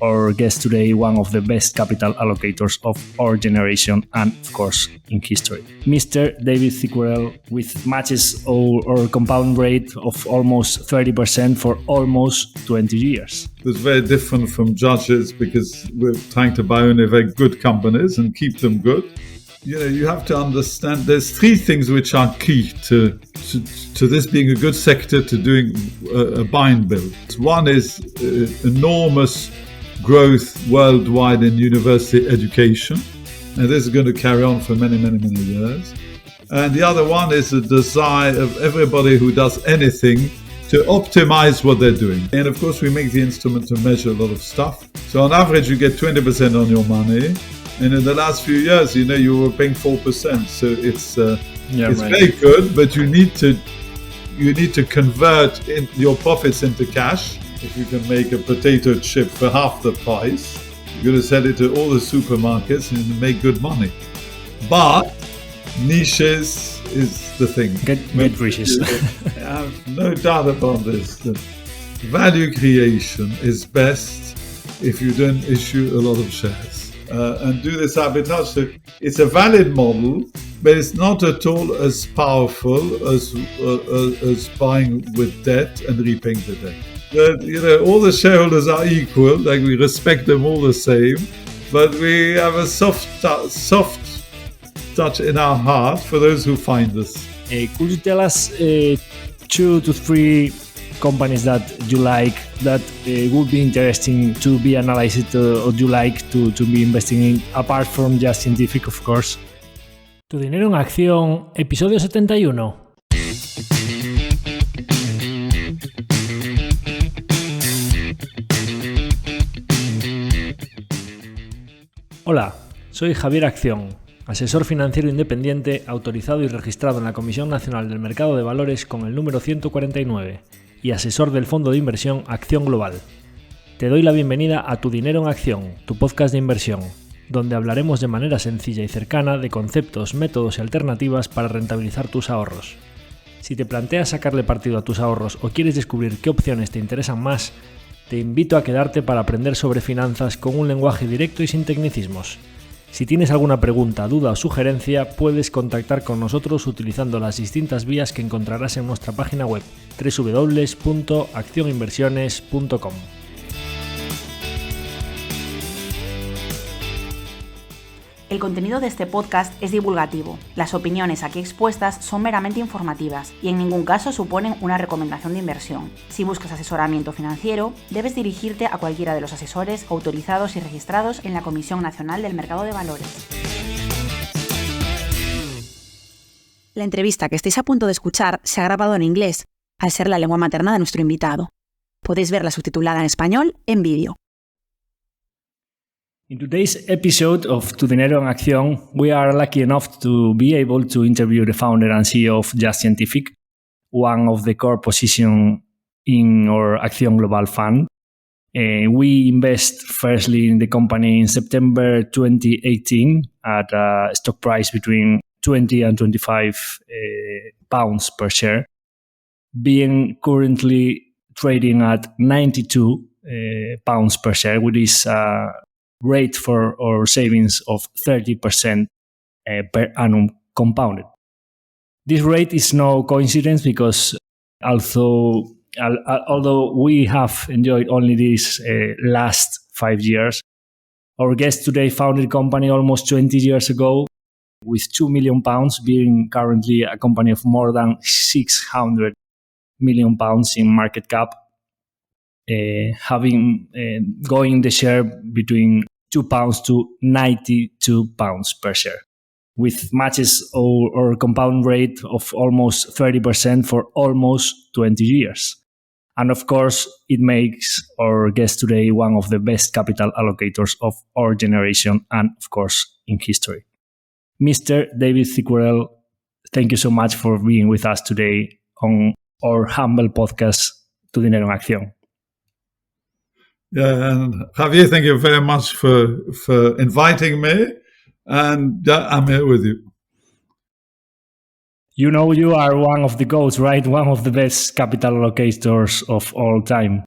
our guest today, one of the best capital allocators of our generation and, of course, in history. Mr. David Cicurel, with matches or compound rate of almost 30% for almost 20 years. It's very different from judges because we're trying to buy only very good companies and keep them good. You have to understand there's three things which are key to this being a good sector, to doing a buy and build. One is enormous growth worldwide in university education, and this is going to carry on for many, many, many years. And the other one is the desire of everybody who does anything to optimize what they're doing. And of course, we make the instrument to measure a lot of stuff. So on average, you get 20% on your money. And in the last few years, you were paying 4%. So it's very good, but you need to convert your profits into cash. If you can make a potato chip for half the price, you're going to sell it to all the supermarkets and make good money. But niches is the thing. Get riches. I have no doubt about this. The value creation is best if you don't issue a lot of shares. And do this arbitrage. So it's a valid model, but it's not at all as powerful as buying with debt and repaying the debt. All the shareholders are equal, like we respect them all the same, but we have a soft touch in our heart for those who find us. Could you tell us 2 to 3 companies that you like, that would be interesting to be analyzed or you like to be investing in, apart from just scientific, of course? Tu dinero en acción, episodio 71. Hola, soy Javier Acción, asesor financiero independiente autorizado y registrado en la Comisión Nacional del Mercado de Valores con el número 149 y asesor del fondo de inversión Acción Global. Te doy la bienvenida a Tu Dinero en Acción, tu podcast de inversión, donde hablaremos de manera sencilla y cercana de conceptos, métodos y alternativas para rentabilizar tus ahorros. Si te planteas sacarle partido a tus ahorros o quieres descubrir qué opciones te interesan más, te invito a quedarte para aprender sobre finanzas con un lenguaje directo y sin tecnicismos. Si tienes alguna pregunta, duda o sugerencia, puedes contactar con nosotros utilizando las distintas vías que encontrarás en nuestra página web www.accioninversiones.com. El contenido de este podcast es divulgativo. Las opiniones aquí expuestas son meramente informativas y en ningún caso suponen una recomendación de inversión. Si buscas asesoramiento financiero, debes dirigirte a cualquiera de los asesores autorizados y registrados en la Comisión Nacional del Mercado de Valores. La entrevista que estáis a punto de escuchar se ha grabado en inglés, al ser la lengua materna de nuestro invitado. Podéis verla subtitulada en español en vídeo. In today's episode of Tu Dinero en Acción, we are lucky enough to be able to interview the founder and CEO of Just Scientific, one of the core positions in our Acción Global fund. We invest firstly in the company in September 2018 at a stock price between 20 and 25 pounds per share, being currently trading at 92 pounds per share, which is rate for our savings of 30% per annum compounded. This rate is no coincidence because although we have enjoyed only these last 5 years, our guest today founded the company almost 20 years ago with £2 million, being currently a company of more than £600 million in market cap, having going the share between £2 to £92 per share, with matches or compound rate of almost 30% for almost 20 years. And of course, it makes our guest today one of the best capital allocators of our generation and, of course, in history. Mr. David Cicurel, thank you so much for being with us today on our humble podcast, Tu Dinero en Acción. Yeah, and Javier, thank you very much for inviting me, and I'm here with you. You know, you are one of the GOATs, right? One of the best capital allocators of all time.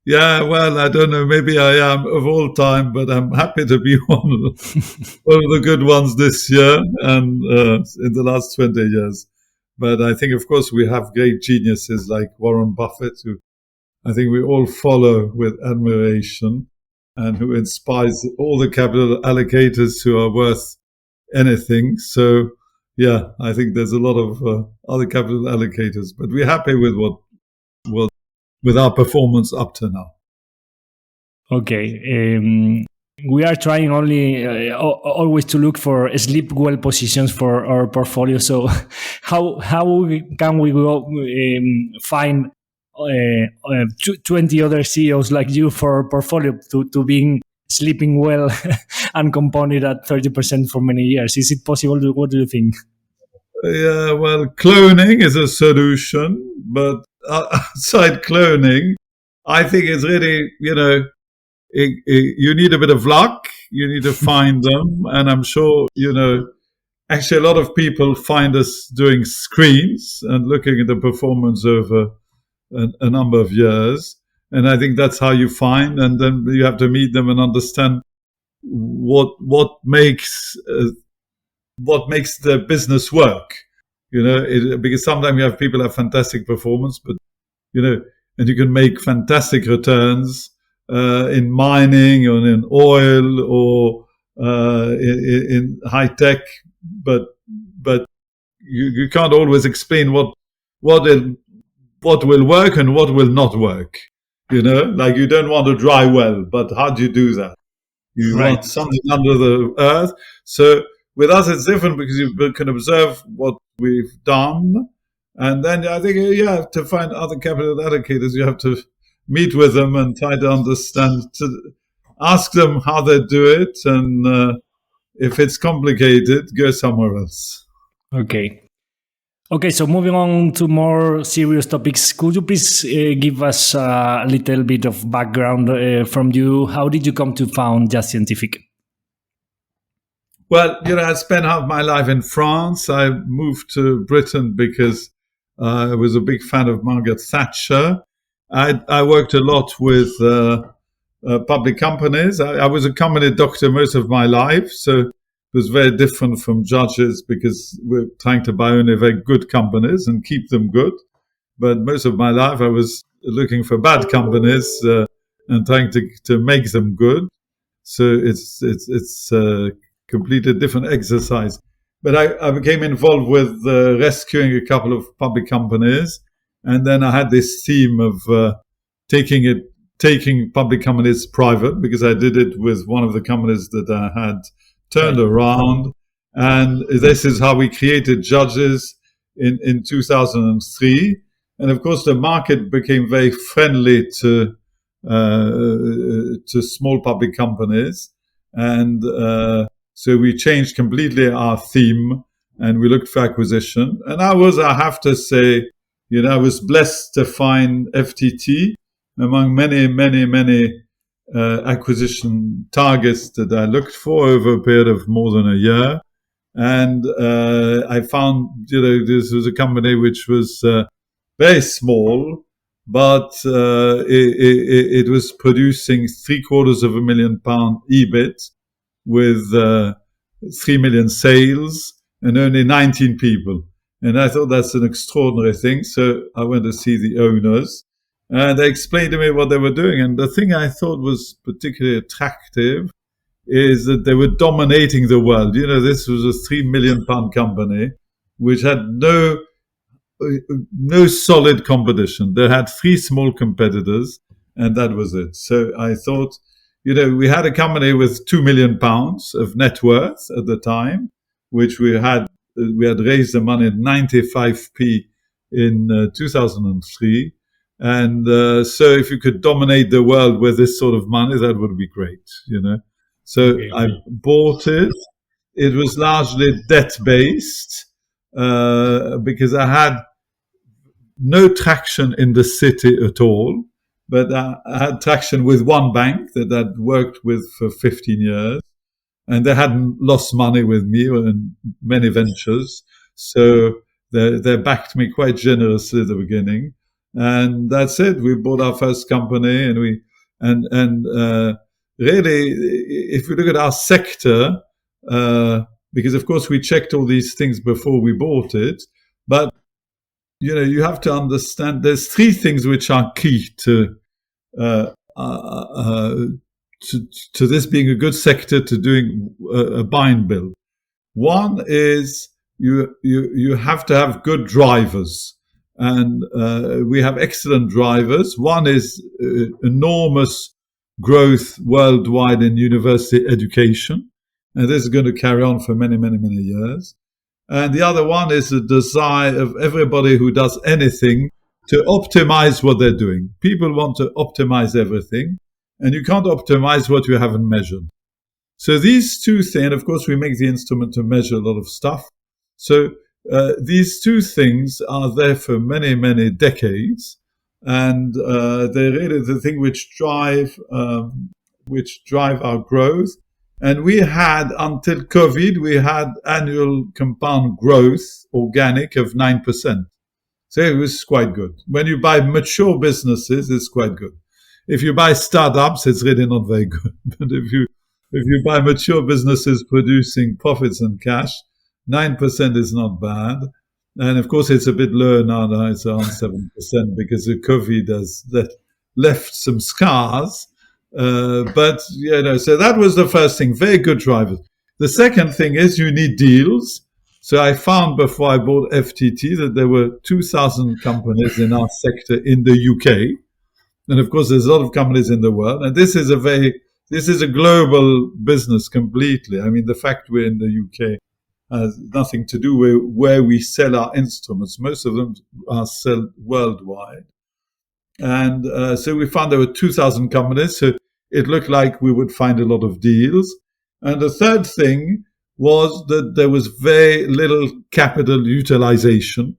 Yeah, well, I don't know. Maybe I am of all time, but I'm happy to be one of the good ones this year and in the last 20 years. But I think, of course, we have great geniuses like Warren Buffett, who I think we all follow with admiration and who inspires all the capital allocators who are worth anything. So, yeah, I think there's a lot of other capital allocators, but we're happy with with our performance up to now. Okay. We are trying only always to look for sleep well positions for our portfolio. So how can we go find 20 other CEOs like you for our portfolio to being sleeping well and compounded at 30% for many years? Is it possible? What do you think? Yeah, well, cloning is a solution, but outside cloning, I think it's really, you need a bit of luck. You need to find them. And I'm sure, actually a lot of people find us doing screens and looking at the performance over a number of years. And I think that's how you find. And then you have to meet them and understand what makes the business work. Because sometimes you have people have fantastic performance, but, and you can make fantastic returns in mining or in oil or in high tech, but you can't always explain what will work and what will not work. Like you don't want a dry well, but how do you do that? You want something under the earth. So with us, it's different because you can observe what we've done, and then I think you have to find other capital allocators. You have to meet with them and try to understand, to ask them how they do it, and if it's complicated, go somewhere else. Okay, so moving on to more serious topics, could you please give us a little bit of background from you? How did you come to found Just Scientific? Well, I spent half my life in France. I moved to Britain because I was a big fan of Margaret Thatcher. I worked a lot with public companies. I was a company doctor most of my life, so it was very different from judges because we're trying to buy only very good companies and keep them good. But most of my life, I was looking for bad companies and trying to make them good. So it's a completely different exercise. But I became involved with rescuing a couple of public companies. And then I had this theme of taking public companies private, because I did it with one of the companies that I had turned around. And this is how we created Judges in 2003. And of course, the market became very friendly to small public companies. And so we changed completely our theme and we looked for acquisition. And I have to say, I was blessed to find FTT among many, many, many acquisition targets that I looked for over a period of more than a year. And I found, this was a company which was very small, but it was producing £750,000 EBIT with 3 million sales and only 19 people. And I thought that's an extraordinary thing. So I went to see the owners and they explained to me what they were doing. And the thing I thought was particularly attractive is that they were dominating the world. This was a £3 million company which had no solid competition. They had 3 small competitors and that was it. So I thought, we had a company with £2 million of net worth at the time, which we had raised the money at 95p in 2003. And so if you could dominate the world with this sort of money, that would be great, So okay. I bought it. It was largely debt-based because I had no traction in the city at all. But I had traction with one bank that I'd worked with for 15 years. And they hadn't lost money with me in many ventures. So they backed me quite generously at the beginning. And that's it. We bought our first company, and really, if you look at our sector, because of course we checked all these things before we bought it, but you have to understand there's three things which are key to this being a good sector, to doing a buy and build. One is you have to have good drivers, and we have excellent drivers. One is enormous growth worldwide in university education, and this is going to carry on for many, many, many years. And the other one is the desire of everybody who does anything to optimize what they're doing. People want to optimize everything, and you can't optimize what you haven't measured. So these two things, and of course we make the instrument to measure a lot of stuff. So these two things are there for many, many decades, and they're really the thing which drive our growth. And we had, until COVID, we had annual compound growth, organic, of 9%. So it was quite good. When you buy mature businesses, it's quite good. If you buy startups, it's really not very good. But if you buy mature businesses producing profits and cash, 9% is not bad. And of course, it's a bit lower now. It's around 7% because the COVID has left some scars. But so that was the first thing. Very good drivers. The second thing is you need deals. So I found before I bought FTT that there were 2,000 companies in our sector in the UK, and of course there's a lot of companies in the world. And this is a global business completely. I mean, the fact we're in the UK has nothing to do with where we sell our instruments. Most of them are sold worldwide. And so we found there were 2,000 companies, so it looked like we would find a lot of deals. And the third thing was that there was very little capital utilization.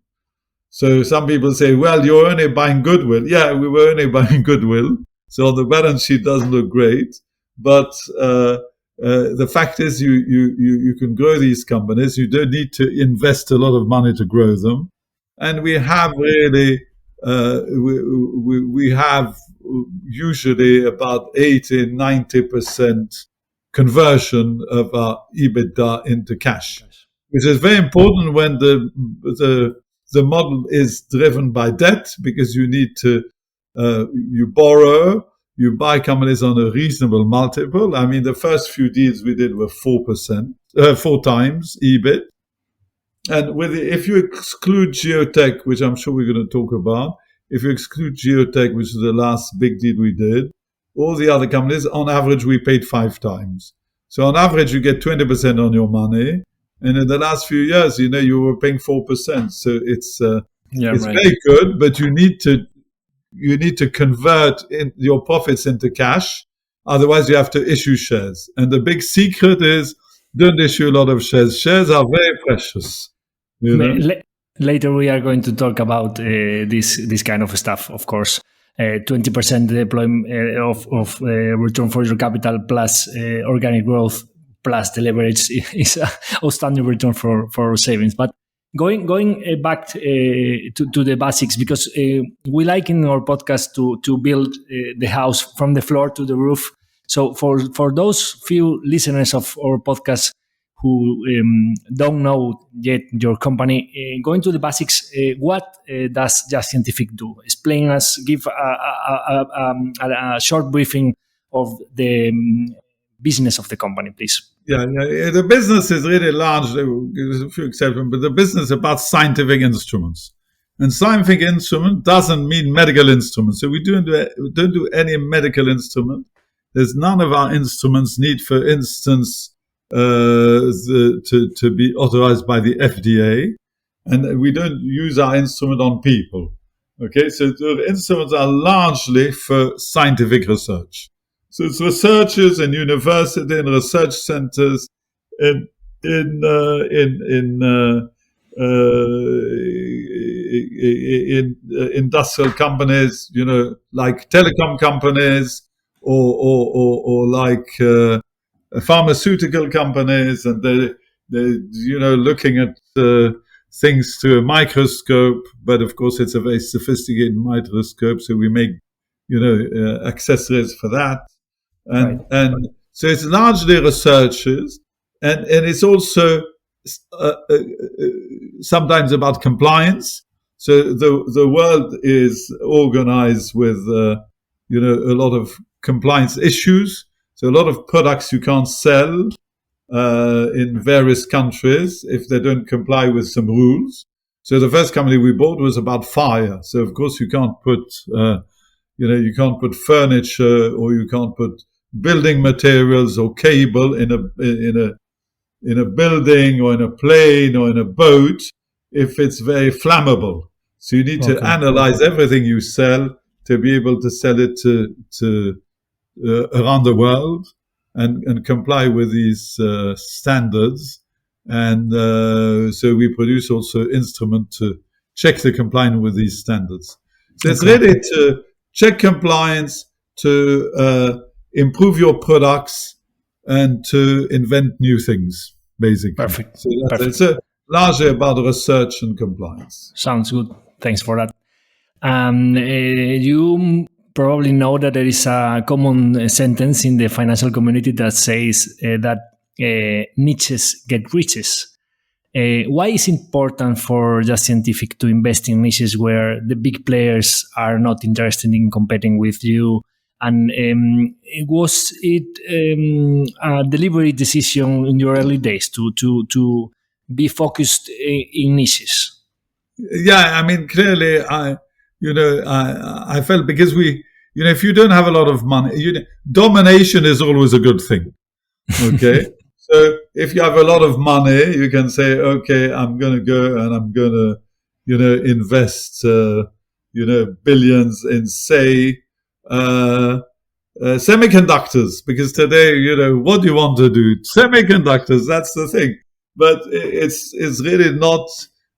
So some people say, well, you're only buying goodwill. Yeah, we were only buying goodwill. So the balance sheet doesn't look great. But the fact is you can grow these companies. You don't need to invest a lot of money to grow them. And we have really... we have usually about 80-90% conversion of our EBITDA into cash, which is very important when the model is driven by debt, because you need to you borrow, you buy companies on a reasonable multiple. I mean, the first few deals we did were 4 times EBIT. And if you exclude Geotek, which I'm sure we're going to talk about, if you exclude Geotek, which is the last big deal we did, all the other companies, on average, we paid 5 times. So on average, you get 20% on your money. And in the last few years, you were paying 4%. So it's very good, but you need to convert your profits into cash. Otherwise, you have to issue shares. And the big secret is, don't issue a lot of shares. Shares are very precious. Later, we are going to talk about this kind of stuff, of course. 20% deployment of return for your capital plus organic growth plus the leverage is an outstanding return for savings. But going back to the basics, because we like in our podcast to build the house from the floor to the roof. So for those few listeners of our podcast who don't know yet your company, going to the basics, what does Just Scientific do? Explain us, give a short briefing of the business of the company, please. Yeah, the business is really large. There's a few exceptions, but the business is about scientific instruments. And scientific instrument doesn't mean medical instruments. So we don't do any medical instrument. There's none of our instruments need, for instance, to be authorized by the FDA, and we don't use our instrument on people. Okay, so the instruments are largely for scientific research. So it's researchers in university and research centers in industrial companies, like telecom companies or like pharmaceutical companies, and they're looking at things to a microscope, but of course it's a very sophisticated microscope, so we make, accessories for that. And so it's largely researchers, and it's also sometimes about compliance. So the world is organized with, a lot of compliance issues. So a lot of products you can't sell in various countries if they don't comply with some rules. So the first company we bought was about fire. So of course you can't put, you can't put furniture, or you can't put building materials or cable in a building or in a plane or in a boat if it's very flammable. So you need to analyze everything you sell to be able to sell it to around the world and comply with these standards. And so we produce also instrument to check the compliance with these standards. So it's really to check compliance, to improve your products, and to invent new things, basically. Perfect. So it's largely about research and compliance. Sounds good. Thanks for that. You probably know that there is a common sentence in the financial community that says that niches get riches. Why is it important for Just Scientific to invest in niches where the big players are not interested in competing with you? And was it a deliberate decision in your early days to be focused in niches? Yeah, I mean, clearly, I felt because if you don't have a lot of money, domination is always a good thing. Okay. So if you have a lot of money, you can say, okay, I'm going to go and I'm going to, invest, billions in, say, semiconductors, because today, what do you want to do? Semiconductors, that's the thing. But it's really not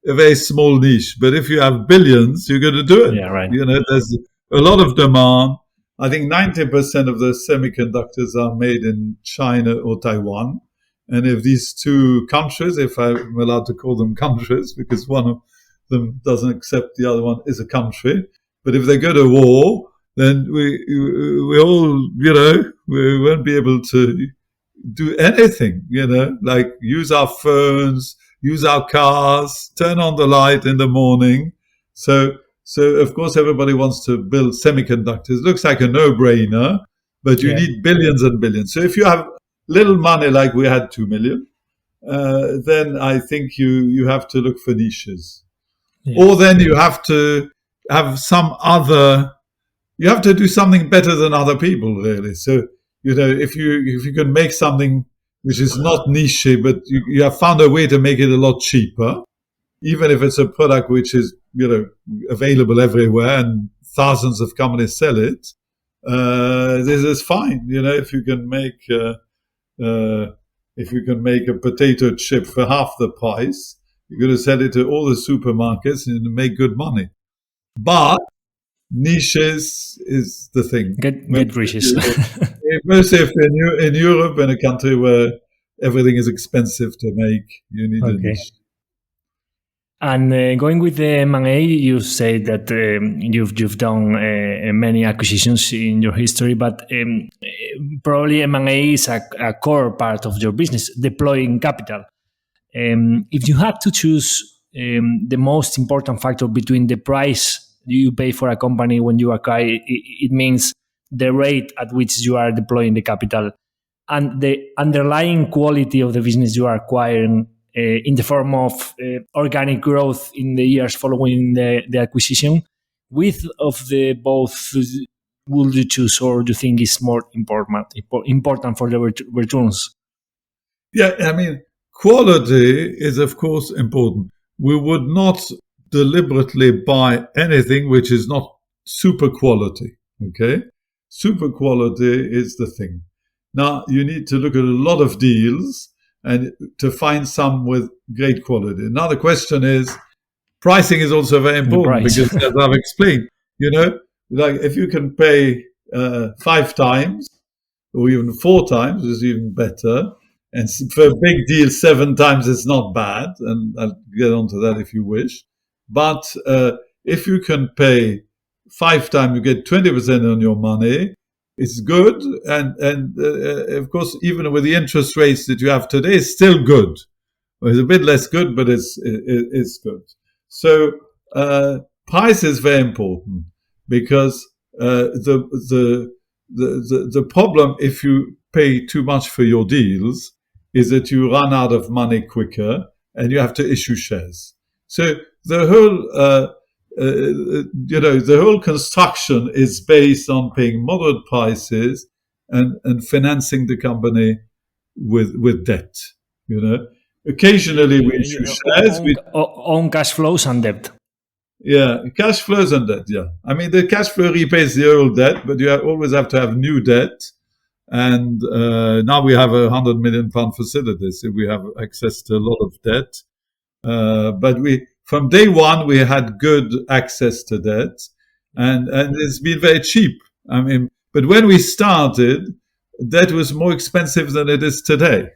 a very small niche. But if you have billions, you're going to do it. Yeah, right. There's a lot of demand. I think 90% of the semiconductors are made in China or Taiwan. And if these two countries, if I'm allowed to call them countries, because one of them doesn't accept the other one is a country, but if they go to war, then we all, we won't be able to do anything, like use our phones, use our cars, turn on the light in the morning. So of course everybody wants to build semiconductors. Looks like a no-brainer, but you need billions and billions. So if you have little money, like we had 2 million, then I think you have to look for niches. Yeah. Or then you have to have you have to do something better than other people, really. So, if you can make something which is not niche, but you have found a way to make it a lot cheaper, even if it's a product which is, available everywhere and thousands of companies sell it, this is fine. If you can make a potato chip for half the price, you're going to sell it to all the supermarkets and make good money. But niches is the thing. Get riches. Mostly if in Europe, in a country where everything is expensive to make, you need a niche. And going with the M&A, you say that you've done many acquisitions in your history, but probably M&A is a core part of your business, deploying capital. If you had to choose the most important factor between the price you pay for a company when you acquire, it means the rate at which you are deploying the capital and the underlying quality of the business you are acquiring, in the form of organic growth in the years following the acquisition, which of the both would you choose, or do you think is more important for the returns? Yeah, I mean, quality is of course important. We would not deliberately buy anything which is not super quality. Okay, super quality is the thing. Now you need to look at a lot of deals and to find some with great quality. Now the question is, pricing is also very important because, as I've explained, like if you can pay 5 times or even 4 times, is even better. And for a big deal, 7 times is not bad. And I'll get onto that if you wish. But if you can pay 5 times, you get 20% on your money. It's good. And of course, even with the interest rates that you have today, it's still good. It's a bit less good, but it's good. So price is very important because the problem if you pay too much for your deals is that you run out of money quicker and you have to issue shares. So the whole construction is based on paying moderate prices and financing the company with debt. Occasionally we issue shares. Own cash flows and debt. Yeah, cash flows and debt, yeah. I mean, the cash flow repays the old debt, but you always have to have new debt. And now we have £100 million facility, so we have access to a lot of debt. But from day one, we had good access to debt. And it's been very cheap. I mean, but when we started, debt was more expensive than it is today.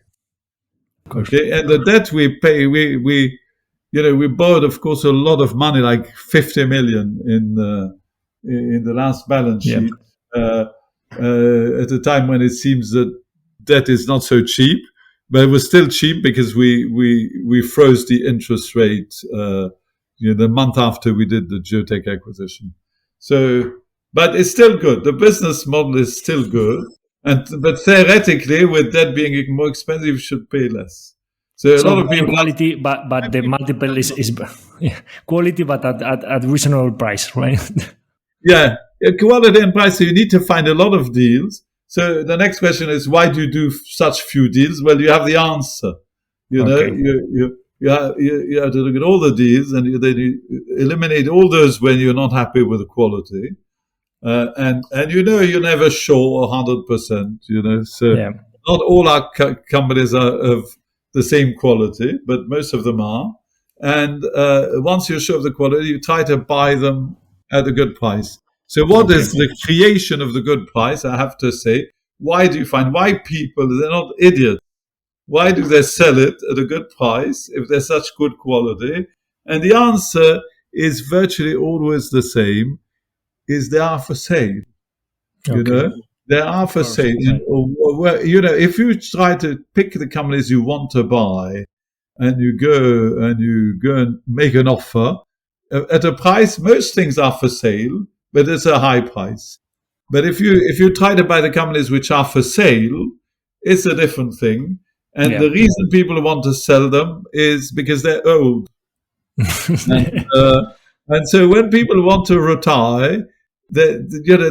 Okay, and the debt we pay, we borrowed, of course, a lot of money, like 50 million in the last balance sheet, at a time when it seems that debt is not so cheap, but it was still cheap because we froze the interest rate, the month after we did the Geotek acquisition. So, but it's still good. The business model is still good. But theoretically, with debt being more expensive, you should pay less. So a lot of people quality, but the multiple is quality, but at reasonable price, right? Yeah, quality and price. So you need to find a lot of deals. So the next question is, why do you do such few deals? Well, you have the answer. You have to look at all the deals, and then you eliminate all those when you're not happy with the quality. And you're never sure 100%. So not all our companies are of the same quality, but most of them are. And once you're sure of the quality, you try to buy them at a good price. So what is the creation of the good price? I have to say, why people, they're not idiots. Why do they sell it at a good price if they're such good quality? And the answer is virtually always the same, is they are for sale. They are for sale. If you try to pick the companies you want to buy and you go and make an offer at a price, most things are for sale, but it's a high price. But if you try to buy the companies which are for sale, it's a different thing. And the reason people want to sell them is because they're old. And so when people want to retire, they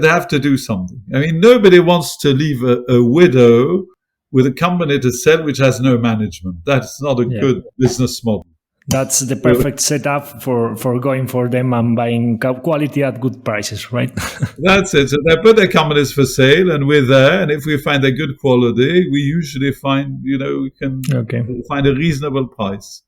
have to do something. I mean, nobody wants to leave a widow with a company to sell which has no management. That's not a good business model. That's the perfect setup for going for them and buying quality at good prices, right? That's it. So they put their companies for sale, and we're there. And if we find they're good quality, we usually find, we can find a reasonable price.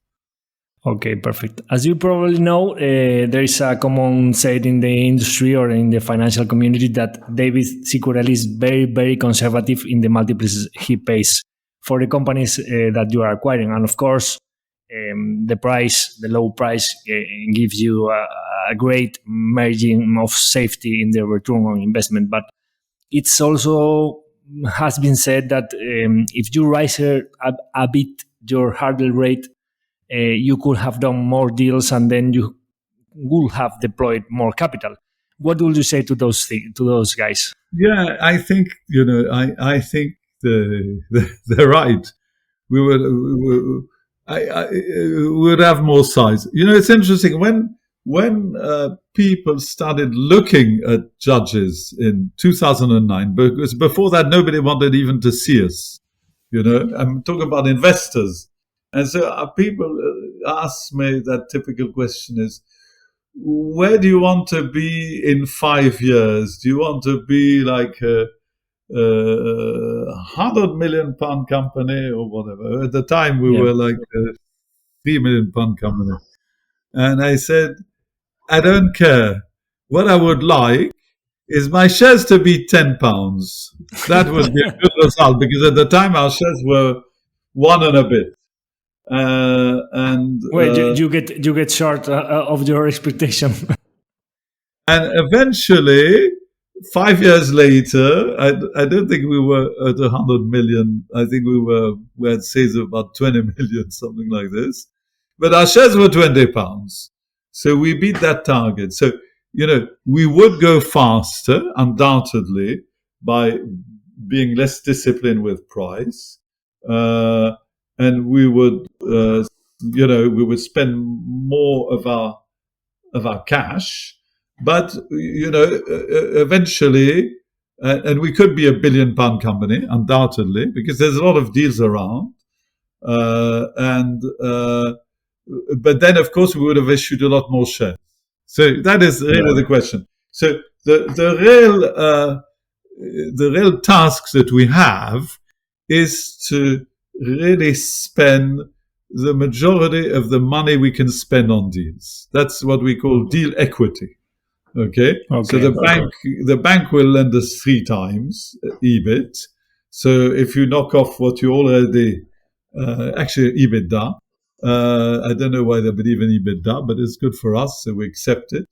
Okay, perfect. As you probably know, there is a common saying in the industry or in the financial community that David Cicurel is very, very conservative in the multiples he pays for the companies that you are acquiring. And of course, the low price gives you a great margin of safety in the return on investment. But it's also has been said that if you raise a bit your hurdle rate, you could have done more deals and then you would have deployed more capital. What would you say to those guys? Yeah, I think I think they're right. We would have more size. It's interesting when people started looking at judges in 2009, because before that nobody wanted even to see us. I'm talking about investors. And so people ask me that typical question is, where do you want to be in 5 years? Do you want to be like a £100 million company or whatever? At the time, we were like a £3 million company. And I said, I don't care. What I would like is my shares to be £10. That would be a good result, because at the time our shares were one and a bit. And you get short of your expectation. And eventually, 5 years later, I don't think we were at 100 million. I think we had sales of about 20 million, something like this. But our shares were £20. So we beat that target. So, we would go faster, undoubtedly, by being less disciplined with price. And we would, we would spend more of our cash. But, eventually, and we could be a £1 billion company, undoubtedly, because there's a lot of deals around. But then, of course, we would have issued a lot more shares. So that is really the question. So the real task that we have is to really spend the majority of the money we can spend on deals. That's what we call deal equity. Okay. So the bank will lend us 3 times EBIT. So if you knock off what you already, actually EBITDA, I don't know why they believe in EBITDA, but it's good for us, so we accept it.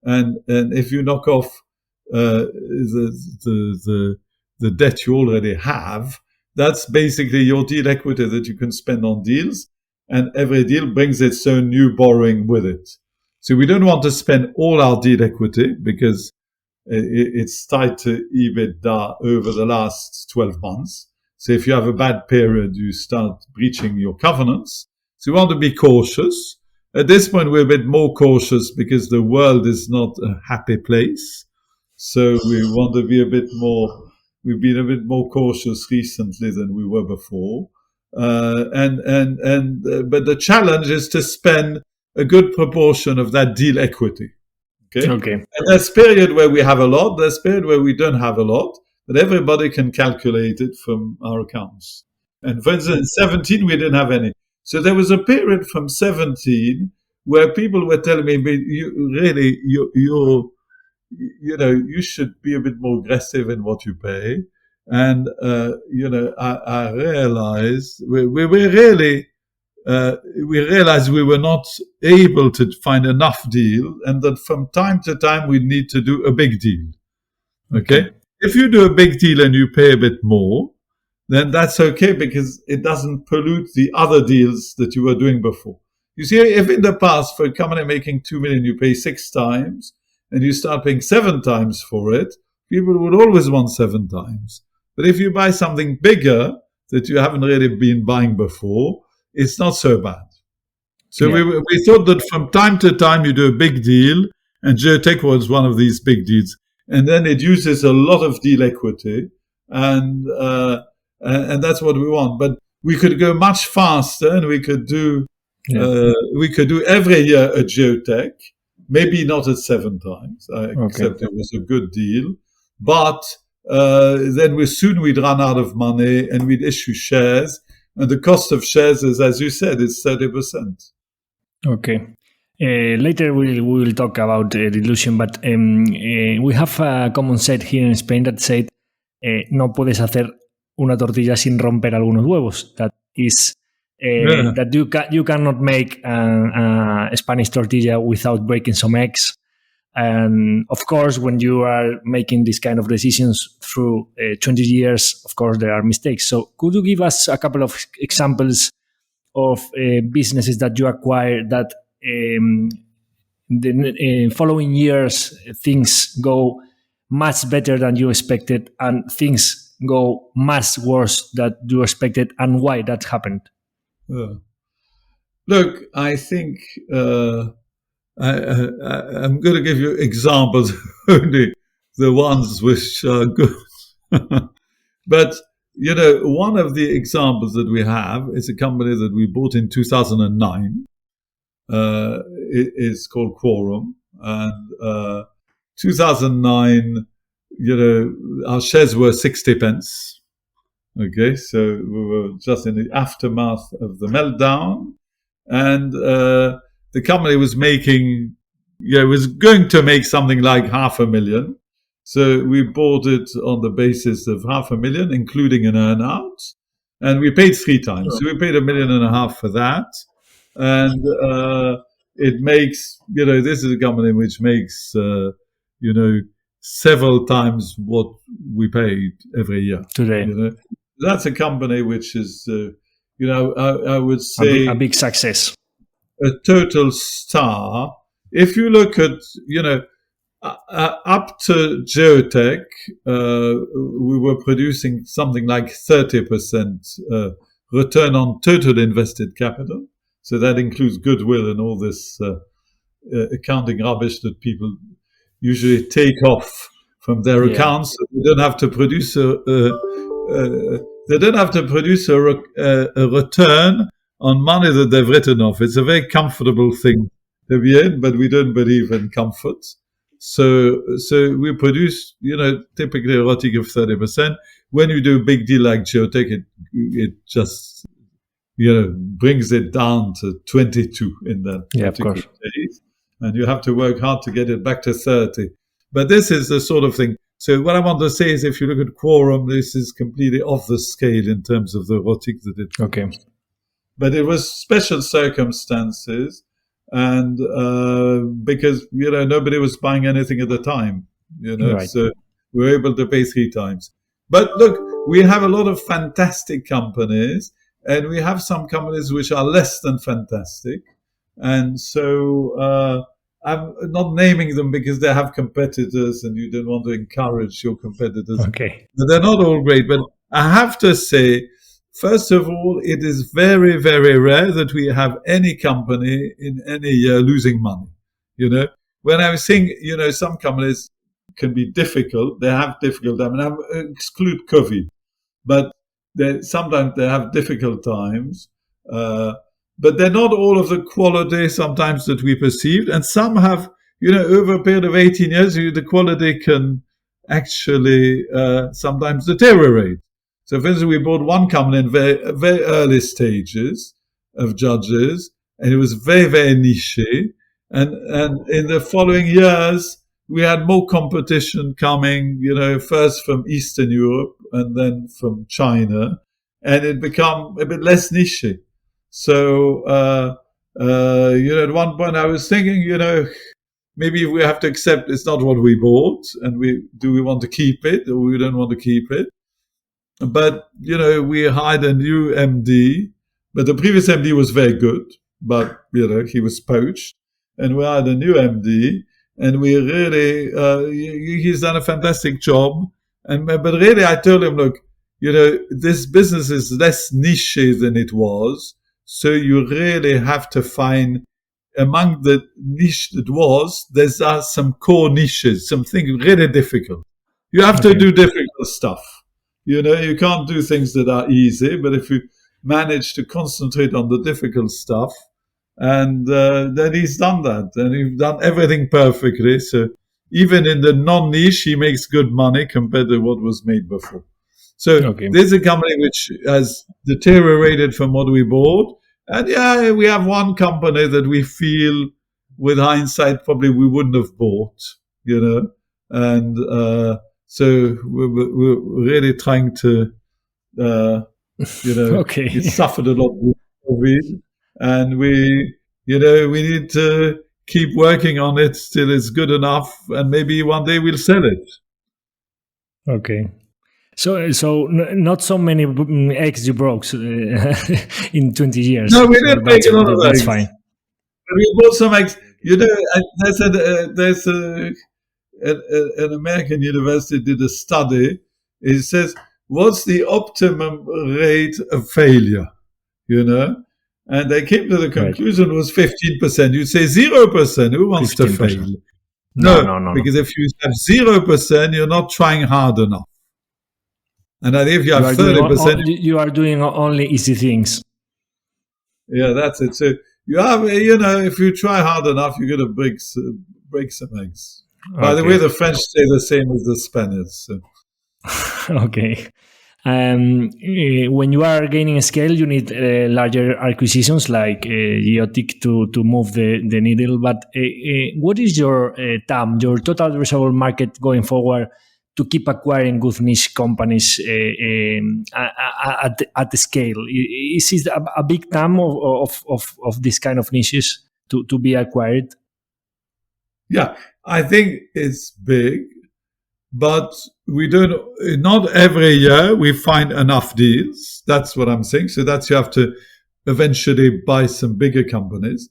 And if you knock off the debt you already have, that's basically your deal equity that you can spend on deals, and every deal brings its own new borrowing with it. So we don't want to spend all our deal equity because it's tied to EBITDA over the last 12 months. So if you have a bad period, you start breaching your covenants. So we want to be cautious. At this point, we're a bit more cautious because the world is not a happy place. So we want to be we've been a bit more cautious recently than we were before. But the challenge is to spend a good proportion of that deal equity. Okay. And there's a period where we have a lot, there's a period where we don't have a lot, but everybody can calculate it from our accounts. And for instance, in 2017, we didn't have any. So there was a period from 2017 where people were telling me, you should be a bit more aggressive in what you pay. And, I realized we realized we were not able to find enough deal, and that from time to time we need to do a big deal. Okay? If you do a big deal and you pay a bit more, then that's okay because it doesn't pollute the other deals that you were doing before. You see, if in the past for a company making 2 million, you pay 6 times and you start paying 7 times for it, people would always want 7 times. But if you buy something bigger that you haven't really been buying before, it's not so bad. So we thought that from time to time you do a big deal, and Geotek was one of these big deals. And then it uses a lot of deal equity, and that's what we want. But we could go much faster, and we could do every year a Geotek, maybe not at 7 times. I accept it was a good deal, but then we'd run out of money, and we'd issue shares, and the cost of shares is, as you said, is 30%. Okay. Later we will talk about dilution, but we have a common set here in Spain that said no puedes hacer una tortilla sin romper algunos huevos. That is that you cannot make a Spanish tortilla without breaking some eggs. And of course, when you are making these kind of decisions through 20 years, of course, there are mistakes. So could you give us a couple of examples of businesses that you acquired that the following years things go much better than you expected and things go much worse than you expected, and why that happened? Look, I think I'm going to give you examples, only the ones which are good. But, one of the examples that we have is a company that we bought in 2009. It is called Quorum. And 2009, our shares were 60 pence. Okay, so we were just in the aftermath of the meltdown. And the company was making, was going to make something like 500,000. So we bought it on the basis of 500,000, including an earnout. And we paid 3 times. So we paid $1.5 million for that. And it makes, this is a company which makes, several times what we paid every year. Today. That's a company which is, I would say... A big success. A total star. If you look at, up to Geotek, we were producing something like 30% return on total invested capital. So that includes goodwill and all this accounting rubbish that people usually take off from their accounts. They don't have to produce a return on money that they've written off. It's a very comfortable thing to be in, but we don't believe in comfort. So we produce, typically a ROTIC of 30%. When you do a big deal like Geotek, it just, brings it down to 22 in that particular days. And you have to work hard to get it back to 30. But this is the sort of thing. So what I want to say is, if you look at Quorum, this is completely off the scale in terms of the ROTIC that it produced. Okay. But it was special circumstances. And because, nobody was buying anything at the time, Right. So we were able to pay 3 times. But look, we have a lot of fantastic companies, and we have some companies which are less than fantastic. And so I'm not naming them because they have competitors and you don't want to encourage your competitors. Okay. But they're not all great. But I have to say, first of all, it is very, very rare that we have any company in any year losing money. When I was saying, some companies can be difficult, they have difficult time. And I exclude COVID, but sometimes they have difficult times. But they're not all of the quality sometimes that we perceived. And some have, over a period of 18 years, the quality can actually sometimes deteriorate. So, for instance, we bought one company in very, very early stages of Judges, and it was very, very niche. And in the following years, we had more competition coming, first from Eastern Europe and then from China, and it became a bit less niche. So, at one point I was thinking, maybe we have to accept it's not what we bought, and do we want to keep it or we don't want to keep it? But, we hired a new MD, but the previous MD was very good, but, he was poached. And we hired a new MD, and we really, he's done a fantastic job. But really, I told him, look, this business is less niche than it was. So you really have to find, among the niche that was, there's some core niches, something really difficult. You have to do difficult stuff. You can't do things that are easy, but if you manage to concentrate on the difficult stuff, and then he's done that, and he's done everything perfectly. So even in the non-niche, he makes good money compared to what was made before. So there's a company which has deteriorated from what we bought. And we have one company that we feel, with hindsight, probably we wouldn't have bought, And so we're really trying to, it suffered a lot with COVID. And we need to keep working on it till it's good enough, and maybe one day we'll sell it. Okay. So not so many eggs you broke in 20 years. No, we didn't make a lot of eggs. That's fine. But we bought some eggs. There's an American university did a study. It says, what's the optimum rate of failure? And they came to the conclusion was 15%. You'd say 0%. Who wants 15%. To fail? No. Because if you have 0%, you're not trying hard enough. And if you have 30%, you are doing only easy things. Yeah, that's it. So you have, if you try hard enough, you're going to break some eggs. By the way, the French say the same as the Spaniards. So. Okay. When you are gaining scale, you need larger acquisitions like Geotek to move the needle. But what is your TAM, your total addressable market going forward, to keep acquiring good niche companies at the scale? Is it a big TAM of this kind of niches to be acquired? Yeah, I think it's big, but not every year we find enough deals. That's what I'm saying. So you have to eventually buy some bigger companies,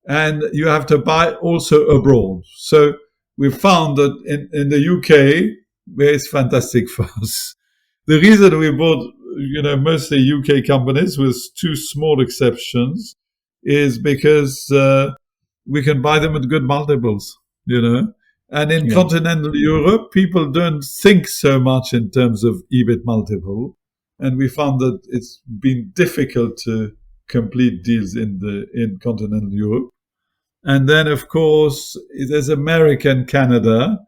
and you have to buy also abroad. So we found that in the UK, where it's fantastic for us. The reason we bought, mostly UK companies with two small exceptions is because we can buy them at good multiples, And in continental Europe, people don't think so much in terms of EBIT multiple. And we found that it's been difficult to complete deals in continental Europe. And then, of course, there's America and Canada,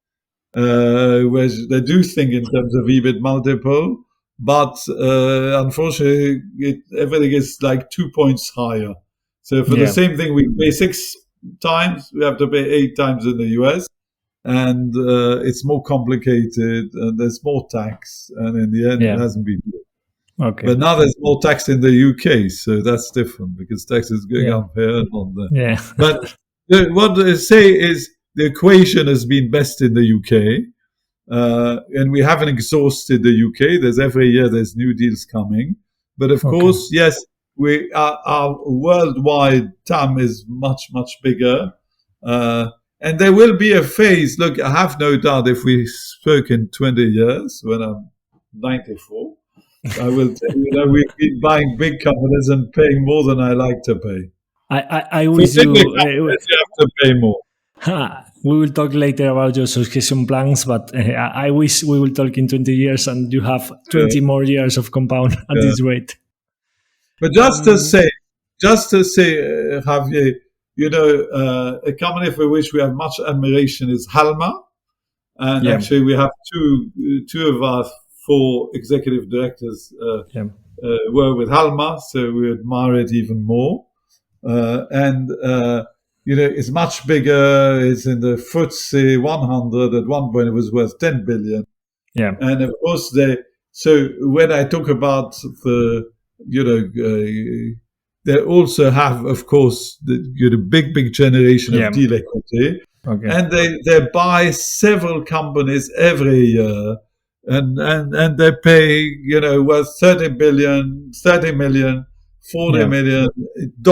where they do think in terms of EBIT multiple, but unfortunately, everything is like 2 points higher. So for the same thing, we pay 6 times, we have to pay 8 times in the US, and it's more complicated, and there's more tax, and in the end, it hasn't been good. Okay. But now there's more tax in the UK, so that's different because tax is going up here and on there. Yeah. But what they say is the equation has been best in the UK, and we haven't exhausted the UK. Every year there's new deals coming, but of course, yes, our worldwide TAM is much bigger, and there will be a phase. Look, I have no doubt if we spoke in 20 years when I'm 94. I will tell you that we've been buying big companies and paying more than I like to pay. I wish you have to pay more. We will talk later about your succession plans, but I wish we will talk in 20 years and you have 20 more years of compound at this rate. But just to say, Javier, a company for which we have much admiration is Halma, and actually we have two of our 4 executive directors were with Halma, so we admire it even more. It's much bigger. It's in the FTSE 100. At one point, it was worth 10 billion. Yeah. And of course, so when I talk about they also have, of course, the big generation of deal equity. Okay. And they buy several companies every year. And they pay, worth 30 million, $40 million. A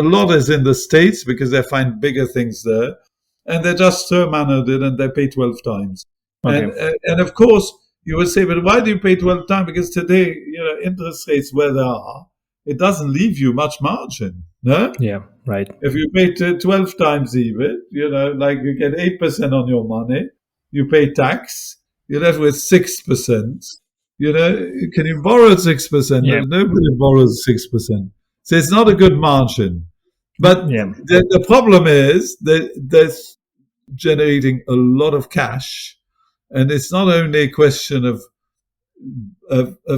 lot is in the States because they find bigger things there. And they just managed it and they pay 12 times. Okay. And of course, you would say, but why do you pay 12 times? Because today, interest rates where they are, it doesn't leave you much margin. No? Yeah, right. If you pay 12 times EBIT, like you get 8% on your money, you pay tax, you're left with 6%. Can you borrow 6%? Yeah. Nobody borrows 6%. So it's not a good margin. But the problem is that they're generating a lot of cash. And it's not only a question of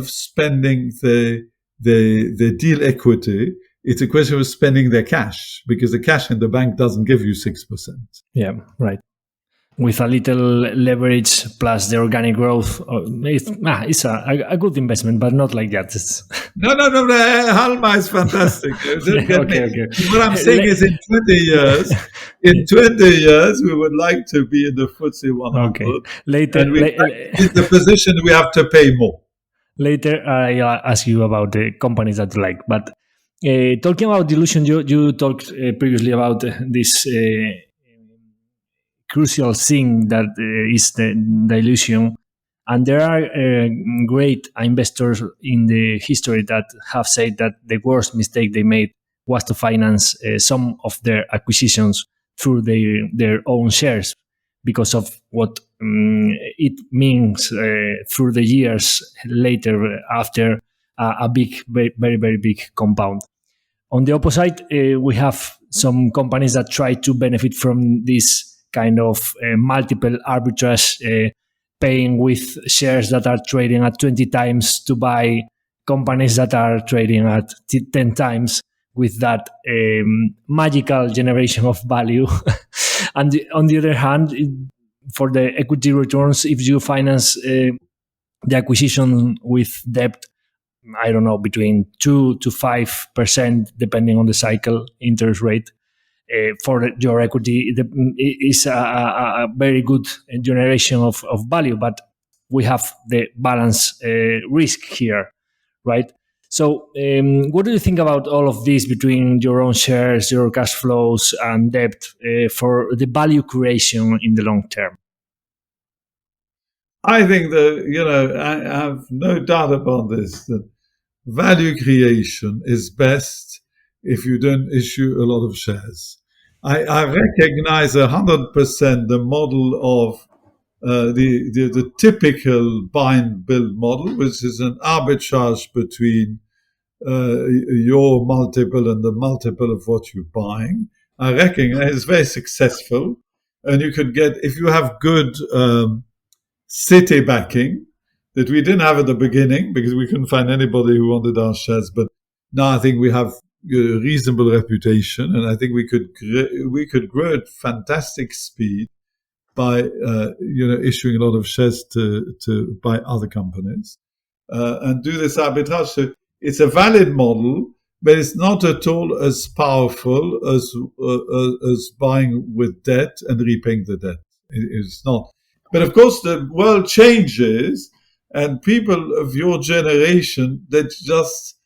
spending the deal equity, it's a question of spending their cash, because the cash in the bank doesn't give you 6%. Yeah, right. With a little leverage plus the organic growth, it's a good investment, but not like that. No. Halma is fantastic. Okay. What I'm saying is in 20 years, we would like to be in the FTSE 100. Okay. Later, and in the position we have to pay more. Later, I'll ask you about the companies that you like. But talking about dilution, you talked previously about this crucial thing that is the dilution. And there are great investors in the history that have said that the worst mistake they made was to finance some of their acquisitions through their own shares, because of what it means through the years later after a big, very, very big compound. On the opposite, we have some companies that try to benefit from this kind of multiple arbitrage, paying with shares that are trading at 20 times to buy companies that are trading at 10 times with that magical generation of value. And on the other hand, for the equity returns, if you finance the acquisition with debt, I don't know, between 2 to 5%, depending on the cycle interest rate, for your equity, is a very good generation of value. But we have the balance risk here, right? So what do you think about all of this between your own shares, your cash flows, and debt for the value creation in the long term? I think that, I have no doubt about this, that value creation is best if you don't issue a lot of shares. I recognize 100% the model of the typical buy and build model, which is an arbitrage between your multiple and the multiple of what you're buying. I recognize it's very successful, and you could get, if you have good city backing that we didn't have at the beginning because we couldn't find anybody who wanted our shares, but now I think we have a reasonable reputation, and I think we could grow at fantastic speed by issuing a lot of shares to buy other companies and do this arbitrage. So it's a valid model, but it's not at all as powerful as buying with debt and repaying the debt. It's not. But of course, the world changes, and people of your generation that just,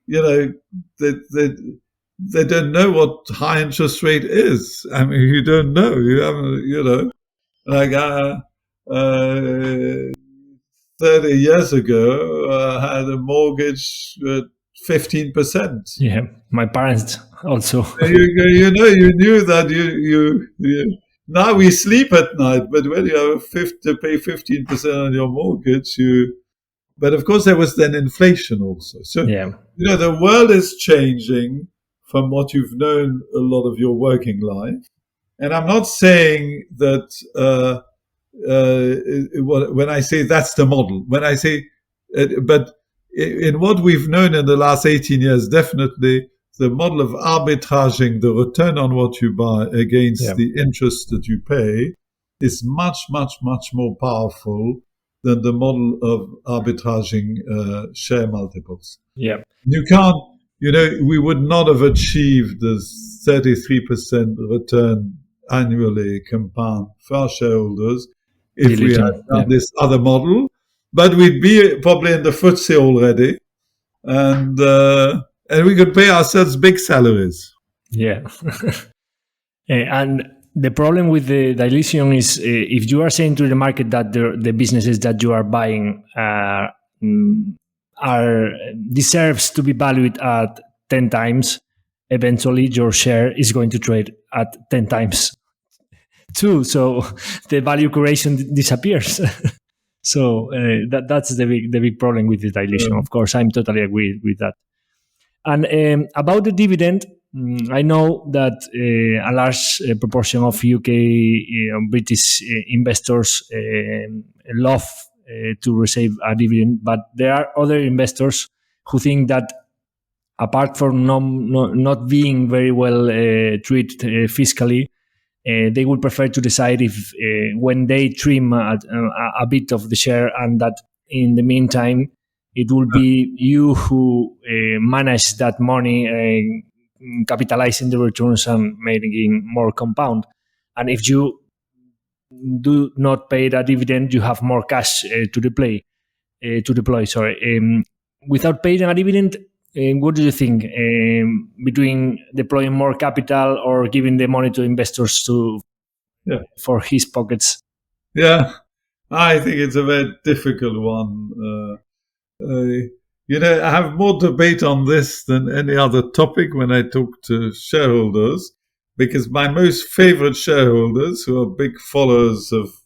they don't know what high interest rate is. I mean, you don't know. You haven't, like 30 years ago, I had a mortgage at 15%. Yeah, my parents also. You knew that you now we sleep at night, but when you have to pay 15% on your mortgage, but of course there was then inflation also. So, the world is changing from what you've known a lot of your working life. And I'm not saying that when I say that's the model, when I say, but in what we've known in the last 18 years, definitely the model of arbitraging the return on what you buy against the interest that you pay is much, much, much more powerful than the model of arbitraging share multiples. Yeah. You can't, we would not have achieved the 33% return annually compound for our shareholders if we had done this other model, but we'd be probably in the FTSE already, and we could pay ourselves big salaries. Yeah. And the problem with the dilution is if you are saying to the market that the businesses that you are buying deserves to be valued at 10 times, eventually your share is going to trade at 10 times too. So the value creation disappears. So that's the big problem with the dilution. Of course, I'm totally agree with that. And about the dividend, I know that a large proportion of UK British investors love to receive a dividend, but there are other investors who think that apart from not being very well treated fiscally, they would prefer to decide if when they trim a bit of the share, and that in the meantime it will be you who manage that money, capitalizing the returns and making more compound. And if you do not pay that dividend, you have more cash to deploy. Without paying a dividend, what do you think between deploying more capital or giving the money to investors for his pockets? Yeah, I think it's a very difficult one. I have more debate on this than any other topic when I talk to shareholders, because my most favorite shareholders, who are big followers of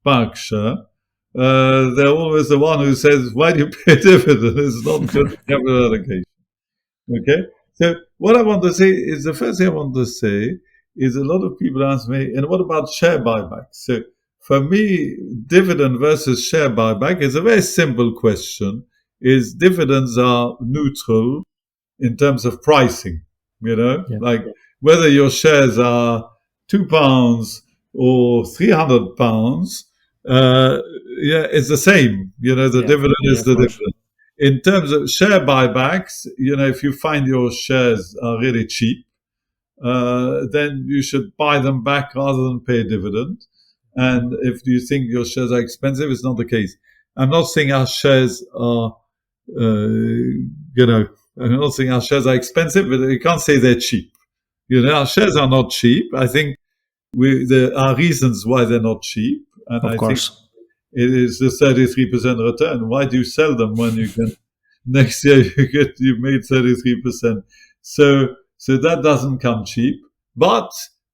Berkshire, they're always the one who says, why do you pay a dividend? It's not good capital allocation. Okay? So what I want to say is, the first thing I want to say is, a lot of people ask me, and what about share buyback? So for me, dividend versus share buyback is a very simple question. Is dividends are neutral in terms of pricing, like whether your shares are £2 or £300, it's the same. The dividend is the dividend. In terms of share buybacks, if you find your shares are really cheap, then you should buy them back rather than pay a dividend. And if you think your shares are expensive, it's not the case. I'm not saying our shares are, I'm not saying our shares are expensive, but you can't say they're cheap. Our shares are not cheap. I think there are reasons why they're not cheap. And of course. think it is the 33% return. Why do you sell them when you can, next year you've made 33%? So that doesn't come cheap. But,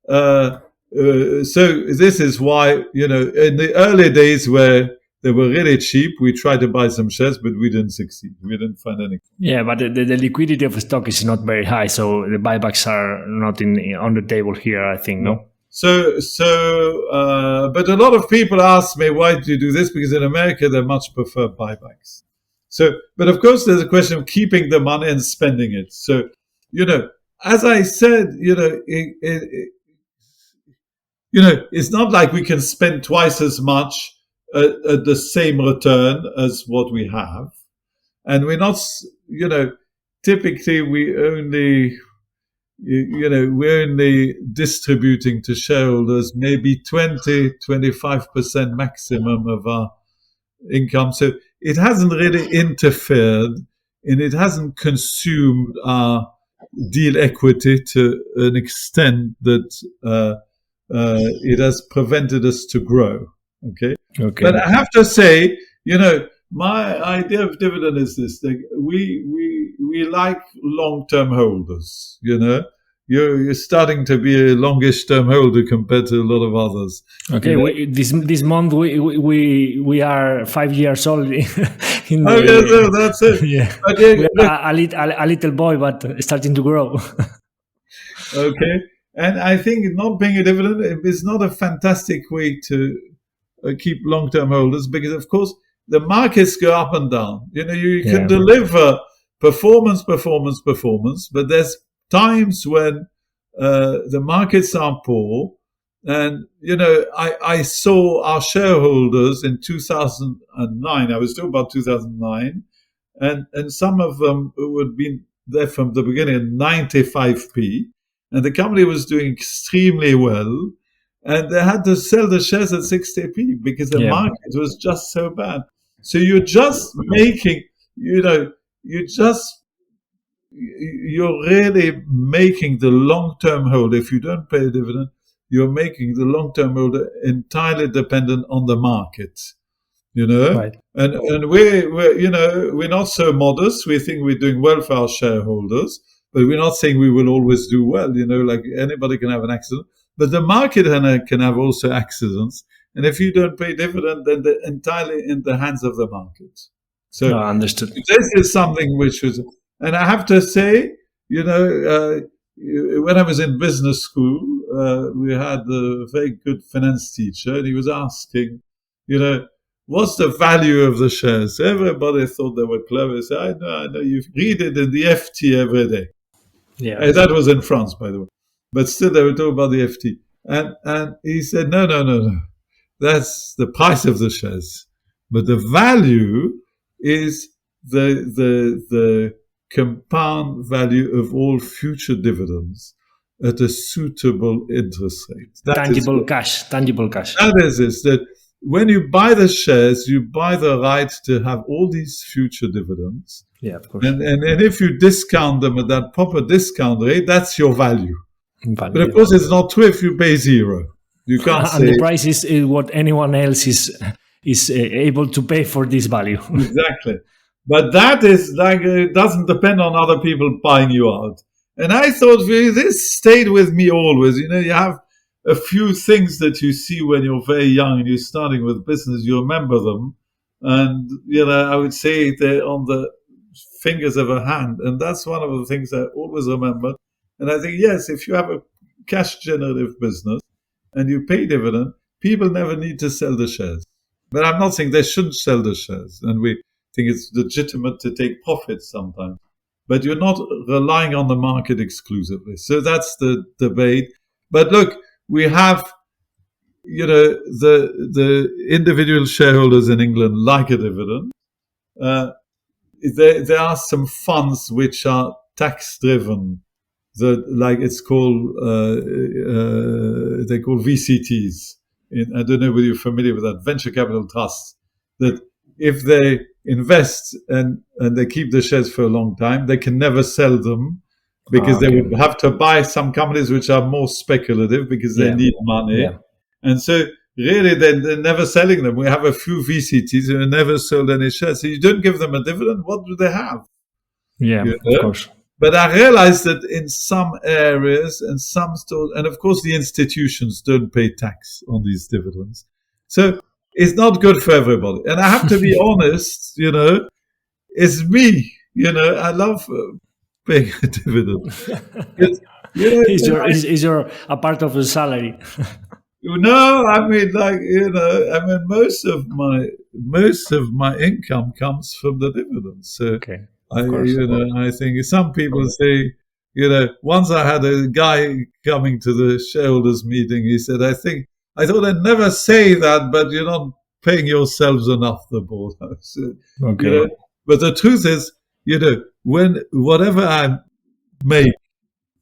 so this is why, in the early days where they were really cheap, we tried to buy some shares, but we didn't succeed. We didn't find any. Yeah, but the liquidity of stock is not very high, so the buybacks are not on the table here, I think, no? But a lot of people ask me, why do you do this? Because in America, they much prefer buybacks. But of course, there's a question of keeping the money and spending it. So, as I said, it's not like we can spend twice as much at the same return as what we have. And we're not, typically we're only distributing to shareholders maybe 20-25% maximum of our income. So it hasn't really interfered and it hasn't consumed our deal equity to an extent that it has prevented us to grow. Okay. But I have to say, my idea of dividend is this: we like long-term holders. You're starting to be a longish-term holder compared to a lot of others. Okay, this month we are 5 years old. That's it. Yeah, a little boy, but starting to grow. Okay, and I think not paying a dividend is not a fantastic way to keep long-term holders, because of course the markets go up and down. You can deliver performance, but there's times when the markets are poor. And, I saw our shareholders in 2009, I was talking about 2009, and some of them who had been there from the beginning, 95p, and the company was doing extremely well. And they had to sell the shares at 60p because the market was just so bad. So you're just making, you're really making the long-term holder. If you don't pay a dividend, you're making the long-term holder entirely dependent on the market. Right. And we're not so modest. We think we're doing well for our shareholders, but we're not saying we will always do well. Like anybody can have an accident. But the market can have also accidents. And if you don't pay dividend, then they're entirely in the hands of the market. So understood. This is something which was, and I have to say, when I was in business school, we had a very good finance teacher, and he was asking, what's the value of the shares? Everybody thought they were clever. He said, I know, you read it in the FT every day. Yeah. And that was in France, by the way. But still, they were talking about the FT. And he said, no. That's the price of the shares. But the value is the compound value of all future dividends at a suitable interest rate. Tangible cash. That is it. That when you buy the shares, you buy the right to have all these future dividends. Yeah, of course. And if you discount them at that proper discount rate, that's your value. But of course, it's not true if you pay zero. You can't say. And the price is what anyone else is able to pay for this value. Exactly. But that is like, it doesn't depend on other people buying you out. And I thought this stayed with me always. You have a few things that you see when you're very young and you're starting with business, you remember them. And, I would say they're on the fingers of a hand. And that's one of the things I always remember. And I think, yes, if you have a cash generative business and you pay dividend, people never need to sell the shares. But I'm not saying they shouldn't sell the shares. And we think it's legitimate to take profits sometimes. But you're not relying on the market exclusively. So that's the debate. But look, we have the individual shareholders in England like a dividend. There are some funds which are tax driven. It's called they call VCTs. I don't know whether you're familiar with that, venture capital trusts. That if they invest and they keep the shares for a long time, they can never sell them because they would have to buy some companies which are more speculative because they need money. Yeah. And so really they're never selling them. We have a few VCTs who have never sold any shares. So you don't give them a dividend, what do they have? Yeah, of course. But I realized that in some areas and some stores, and of course the institutions don't pay tax on these dividends. So it's not good for everybody. And I have to be honest, it's me. I love paying a dividend. Is your a part of the salary? No, most of my income comes from the dividends. So okay. I think some people say, once I had a guy coming to the shareholders meeting, he said, I thought I'd never say that, but you're not paying yourselves enough, the board. So, okay. But the truth is, when whatever I make,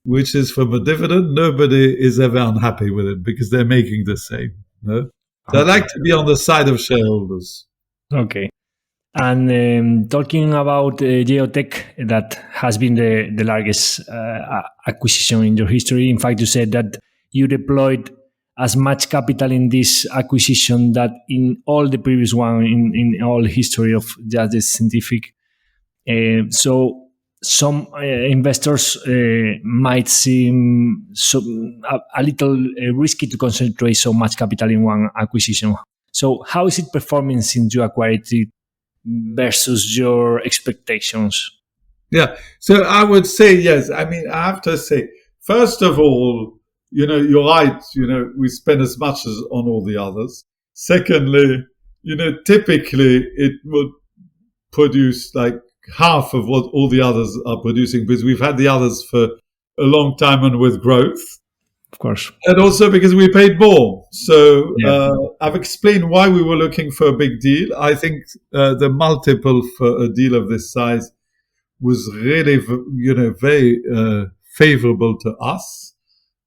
which is from a dividend, nobody is ever unhappy with it because they're making the same. No? So I like to be on the side of shareholders. Okay. And talking about Geotek, that has been the largest acquisition in your history. In fact, you said that you deployed as much capital in this acquisition that in all the previous one in all history of just the scientific. So some investors might seem a little risky to concentrate so much capital in one acquisition. So how is it performing since you acquired it versus your expectations? Yeah, so I would say yes. I have to say, first of all, you're right. We spend as much as on all the others. Secondly, typically it would produce like half of what all the others are producing because we've had the others for a long time and with growth. Of course. And also because we paid more. So I've explained why we were looking for a big deal. I think the multiple for a deal of this size was really, very favorable to us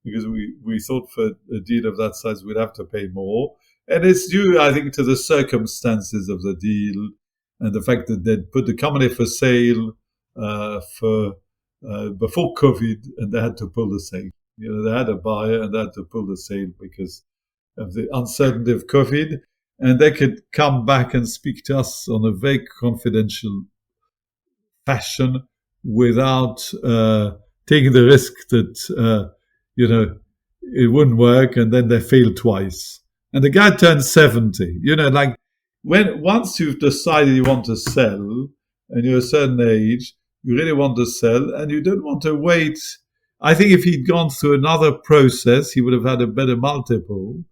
because we thought for a deal of that size we'd have to pay more. And it's due, I think, to the circumstances of the deal and the fact that they'd put the company for sale before COVID and they had to pull the sale. They had a buyer and they had to pull the sale because of the uncertainty of COVID. And they could come back and speak to us on a very confidential fashion without taking the risk that, it wouldn't work. And then they failed twice. And the guy turned 70. Once you've decided you want to sell and you're a certain age, you really want to sell and you don't want to wait. I think if he'd gone through another process, he would have had a better multiple.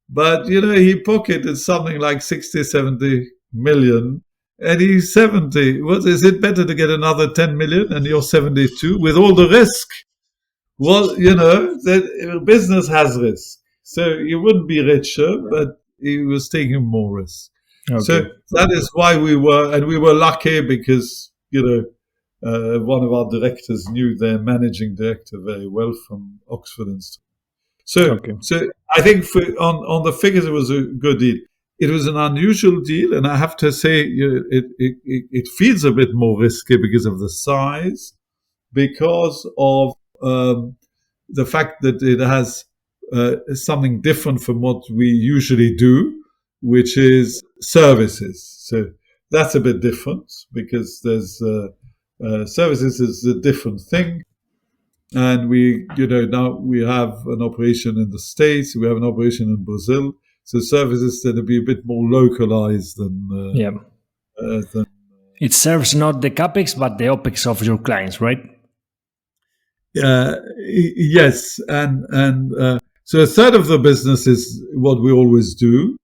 But, he pocketed something like 60, 70 million and he's 70. Is it better to get another 10 million and you're 72 with all the risk? Well, the business has risk. So you wouldn't be richer, but he was taking more risk. Okay. So that is why we were lucky because, one of our directors knew their managing director very well from Oxford Institute. So I think on the figures, it was a good deal. It was an unusual deal, and I have to say it feels a bit more risky because of the size, because of the fact that it has something different from what we usually do, which is services. So that's a bit different because there's services is a different thing. And now we have an operation in the States, we have an operation in Brazil. So services tend to be a bit more localized than... it serves not the CapEx, but the OpEx of your clients, right? Yes. And so a third of the business is what we always do.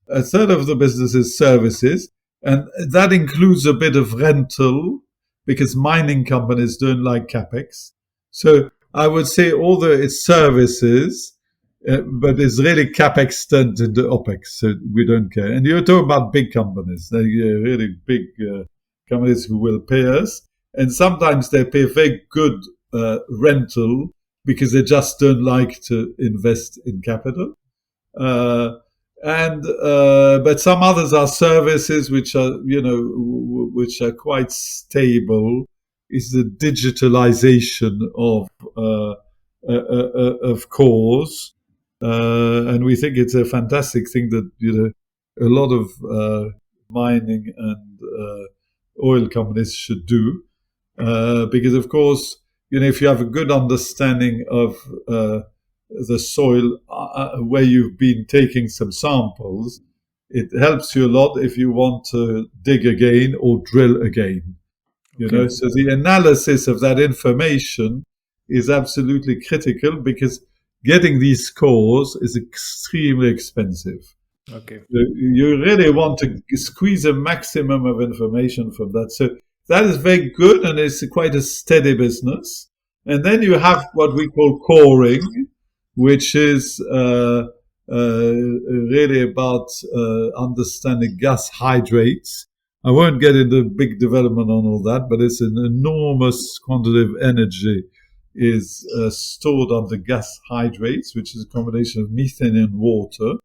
A third of the business is services. And that includes a bit of rental because mining companies don't like CapEx. So I would say although it's services, but it's really capex turned into opex, so we don't care. And you're talking about big companies, they're really big companies who will pay us, and sometimes they pay very good rental because they just don't like to invest in capital. But some others are services which are, which are quite stable. Is the digitalization of cores, and we think it's a fantastic thing that a lot of mining and oil companies should do, because of course if you have a good understanding of the soil where you've been taking some samples, it helps you a lot if you want to dig again or drill again. So the analysis of that information is absolutely critical, because getting these scores is extremely expensive. Okay. You really want to squeeze a maximum of information from that. So that is very good, and it's quite a steady business. And then you have what we call coring, which is really about understanding gas hydrates. I won't get into big development on all that, but it's an enormous quantity of energy is stored under gas hydrates, which is a combination of methane and water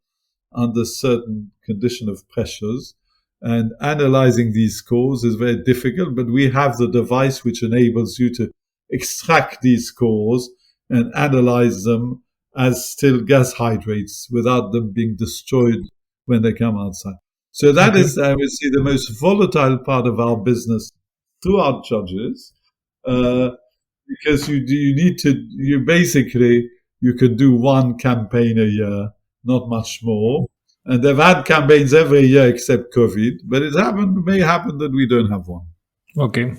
under certain condition of pressures. And analyzing these cores is very difficult, but we have the device which enables you to extract these cores and analyze them as still gas hydrates without them being destroyed when they come outside. So that is, I would say, the most volatile part of our business throughout Judges, because you can do one campaign a year, not much more. And they've had campaigns every year except COVID, but may happen that we don't have one. Okay.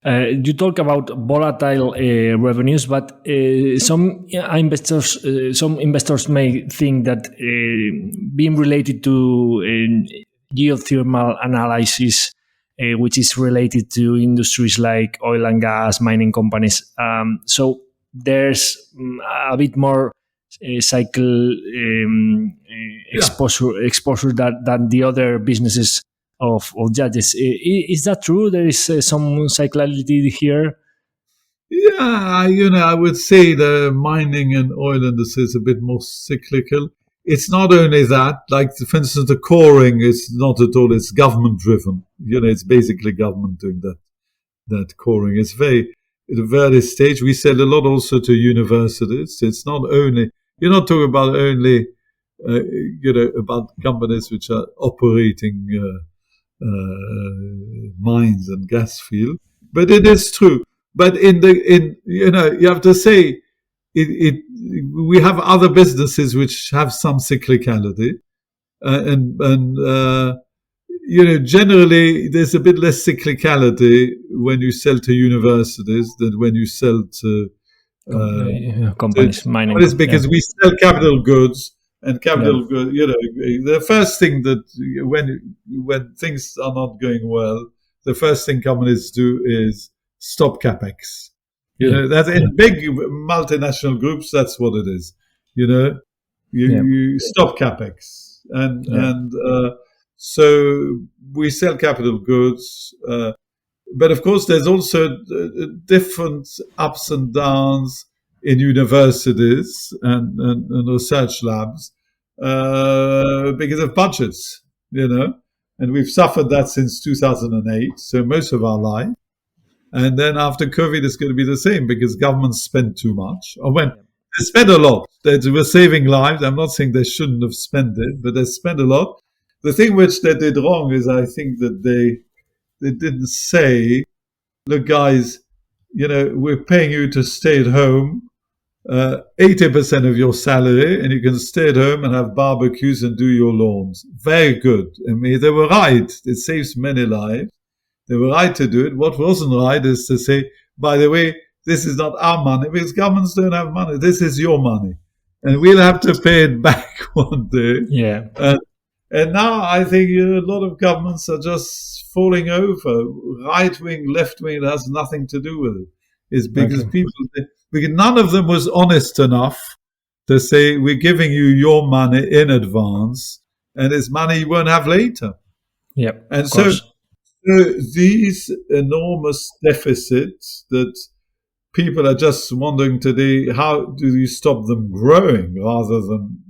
You talk about volatile revenues, but some investors may think that being related to geothermal analysis, which is related to industries like oil and gas, mining companies, so there's a bit more cycle exposure than the other businesses of Judges. Is that true? There is some cyclicality here? Yeah, I would say the mining and oil industry is a bit more cyclical. It's not only that, like, for instance, the coring is not at all, it's government driven. It's basically government doing that coring. It's at a very stage. We sell a lot also to universities. It's not only, you're not talking about only, about companies which are operating mines and gas field, but it is true. But you have to say we have other businesses which have some cyclicality, generally there's a bit less cyclicality when you sell to universities than when you sell to companies, mining. It's because we sell capital goods. And capital good, the first thing that when things are not going well, the first thing companies do is stop capex. That's in big multinational groups. That's what it is. You stop capex, and so we sell capital goods. But of course, there's also different ups and downs in universities and research labs because of budgets, and we've suffered that since 2008, so most of our life. And then after COVID, it's going to be the same because governments spend too much. Or when they spend a lot, they were saving lives. I'm not saying they shouldn't have spent it, but they spend a lot. The thing which they did wrong is I think that they didn't say, look, guys, we're paying you to stay at home 80% of your salary, and you can stay at home and have barbecues and do your lawns. Very good. I mean, they were right. It saves many lives. They were right to do it. What wasn't right is to say, by the way, this is not our money because governments don't have money. This is your money, and we'll have to pay it back one day. Yeah. And now I think a lot of governments are just falling over. Right wing, left wing, it has nothing to do with it. It's because because none of them was honest enough to say, we're giving you your money in advance, and it's money you won't have later. Yep. And so these enormous deficits that people are just wondering today, how do you stop them growing rather than,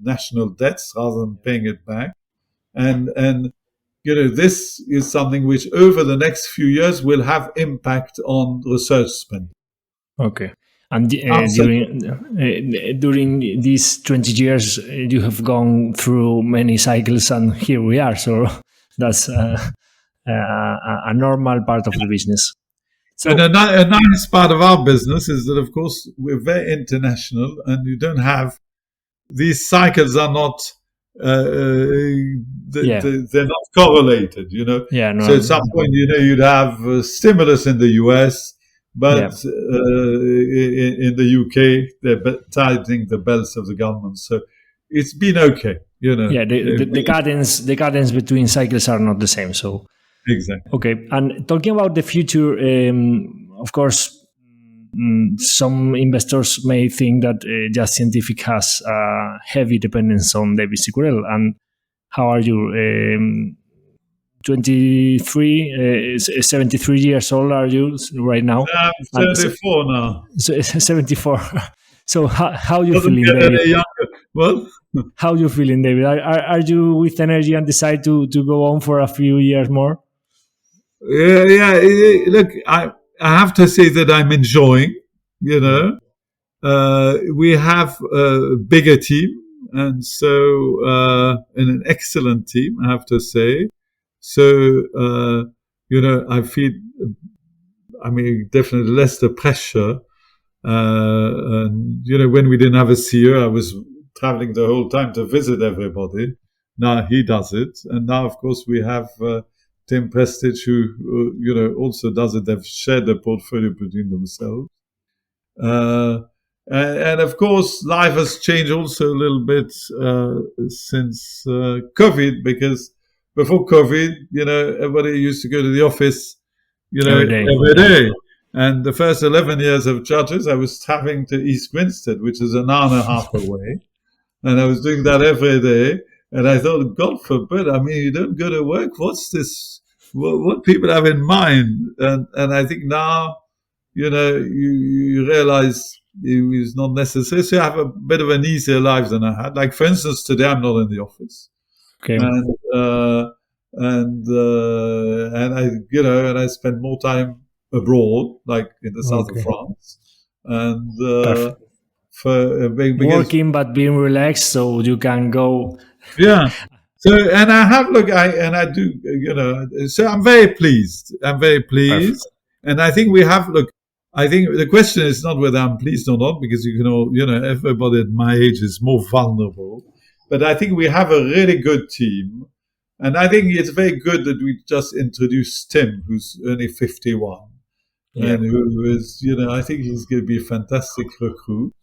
national debts rather than paying it back? And this is something which over the next few years will have impact on research spending. Okay. And during these 20 years, you have gone through many cycles, and here we are. So that's a normal part of the business. So, and a nice part of our business is that, of course, we're very international, and you don't have these cycles are not they're not correlated. So at some point, you'd have stimulus in the US. But in the UK, they're tightening the belts of the government, so it's been okay. The cadence between cycles are not the same. So exactly. Okay, and talking about the future, of course, some investors may think that Just Scientific has a heavy dependence on David Cicurel. And how are you? 23, 73 years old are you right now? I'm 74 now. 74. So how are you feeling, David? Well, how are you feeling, David? Are you with energy and decide to go on for a few years more? Yeah. Look, I have to say that I'm enjoying. We have a bigger team, and so an excellent team, I have to say. So, I feel, definitely less the pressure. And, when we didn't have a CEO, I was traveling the whole time to visit everybody. Now he does it. And now, of course, we have Tim Prestige, who, also does it. They've shared the portfolio between themselves. And of course, life has changed also a little bit since COVID, because before COVID, everybody used to go to the office, every day. And the first 11 years of Judges, I was traveling to East Grinstead, which is an hour and a half away. And I was doing that every day. And I thought, God forbid, you don't go to work. What's this? What people have in mind? And I think now, you realize it was not necessary. So I have a bit of an easier life than I had. Like, for instance, today I'm not in the office. Okay. And I spend more time abroad, like in the south of France, and working but being relaxed, so you can go. Yeah. So and I do. So I'm very pleased. Perfect. And I think I think the question is not whether I'm pleased or not, because everybody at my age is more vulnerable. But I think we have a really good team. And I think it's very good that we just introduced Tim, who's only 51. Yeah. And who is, I think he's going to be a fantastic recruit.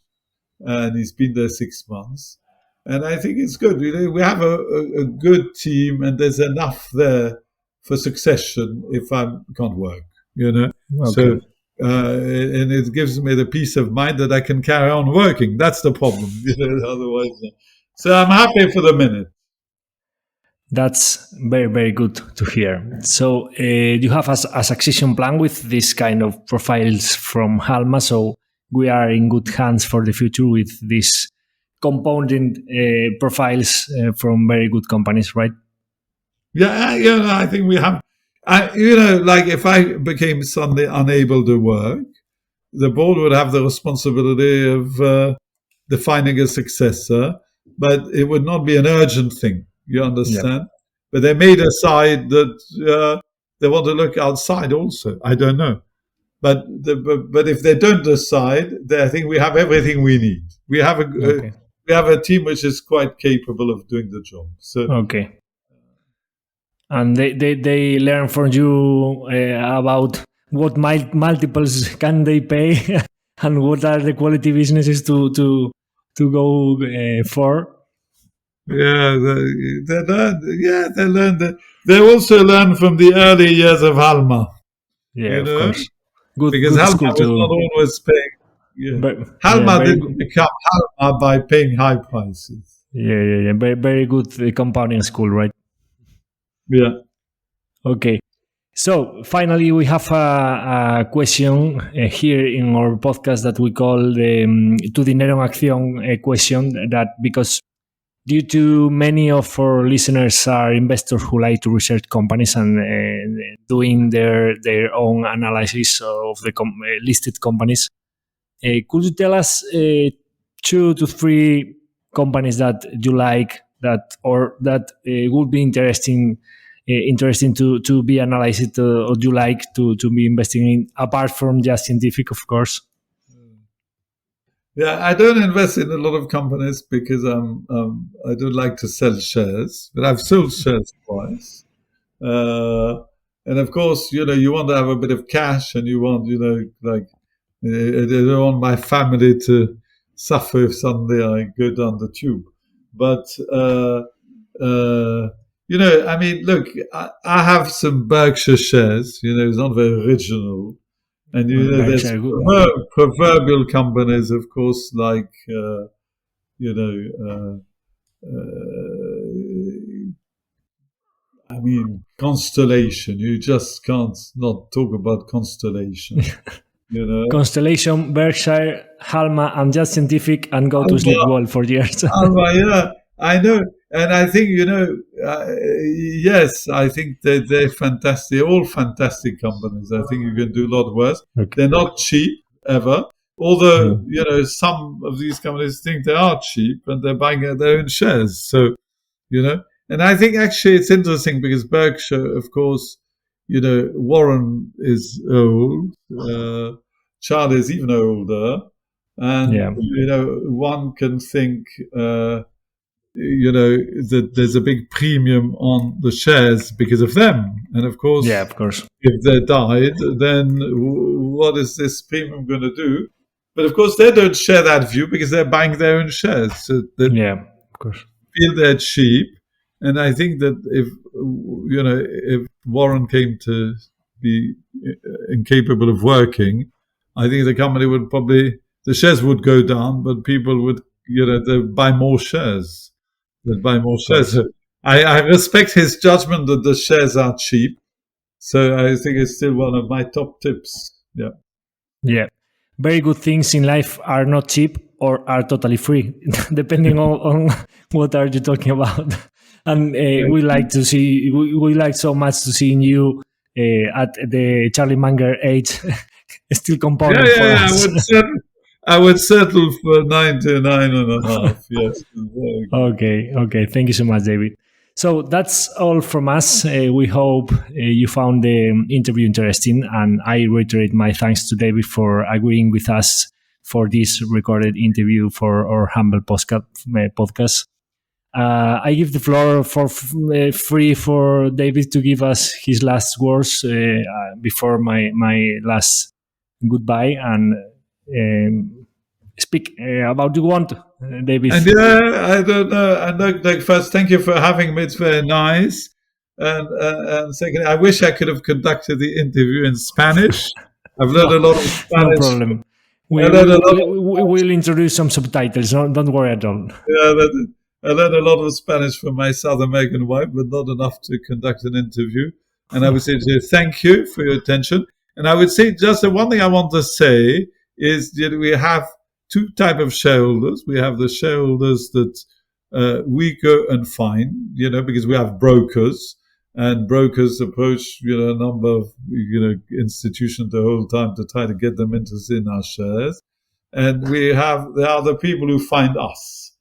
And he's been there 6 months. And I think it's good. We have a good team, and there's enough there for succession if I can't work, Okay. So, and it gives me the peace of mind that I can carry on working. That's the problem. Otherwise, so I'm happy for the minute. That's very, very good to hear. So you have a succession plan with this kind of profiles from Halma. So we are in good hands for the future with these compounding profiles from very good companies, right? Yeah, I think we have. Like if I became suddenly unable to work, the board would have the responsibility of defining a successor, but it would not be an urgent thing. You understand? Yeah. But they may decide that they want to look outside also. I don't know. But if they don't decide, I think we have everything we need. We have a team which is quite capable of doing the job. So okay. And they learn from you about what multiples can they pay and what are the quality businesses to go for. Yeah, they learn. They also learn from the early years of Halma. Yeah, of course. Good, because Halma was not always paying. Halma didn't become Halma by paying high prices. Yeah. Very good compounding school, right? Yeah. Okay. So finally, we have a question here in our podcast that we call the Tu Dinero en Acción question, that because due to many of our listeners are investors who like to research companies and doing their own analysis of the listed companies, could you tell us 2 to 3 companies that you like that would be interesting to be analyzed or you like to be investing in, apart from just scientific, of course? Yeah, I don't invest in a lot of companies because I don't like to sell shares, but I've sold shares twice. And of course, you want to have a bit of cash, and you want, I don't want my family to suffer if suddenly I go down the tube. But look, I have some Berkshire shares. It's not very original. And there's proverbial companies, of course, like Constellation. You just can't not talk about Constellation. Constellation, Berkshire, Halma, and Just Scientific, and go to sleep well for years. Halma, yeah, I know. And I think, yes, I think they're fantastic. They're all fantastic companies. I think you can do a lot worse. Okay. They're not cheap, ever. Although, some of these companies think they are cheap and they're buying their own shares. So, and I think actually it's interesting because Berkshire, of course, Warren is old. Charlie is even older. And, one can think... that there's a big premium on the shares because of them. And of course, if they died, then what is this premium going to do? But of course, they don't share that view because they're buying their own shares. So they feel they're cheap. And I think that if Warren came to be incapable of working, I think the company would the shares would go down, but people would, they'd buy more shares. I respect his judgment that the shares are cheap. So I think it's still one of my top tips. Yeah. Yeah. Very good things in life are not cheap or are totally free, depending on what are you talking about. And we like so much to see you at the Charlie Munger age still compounding for us. I would settle for 99.5. Yes. Okay. Thank you so much, David. So that's all from us. We hope you found the interview interesting, and I reiterate my thanks to David for agreeing with us for this recorded interview for our humble podcast. I give the floor for free for David to give us his last words before my last goodbye, and speak about you want, David. And I don't know. And first, thank you for having me. It's very nice. And second, I wish I could have conducted the interview in Spanish. I've learned a lot of Spanish. No problem. We'll introduce some subtitles. Don't worry at all. Yeah, I learned a lot of Spanish from my South American wife, but not enough to conduct an interview. And I would say thank you for your attention. And I would say just the one thing I want to say is that we have 2 types of shareholders. We have the shareholders that we go and find, because we have brokers, and brokers approach, a number of, institutions the whole time to try to get them interested in our shares. And there are the people who find us.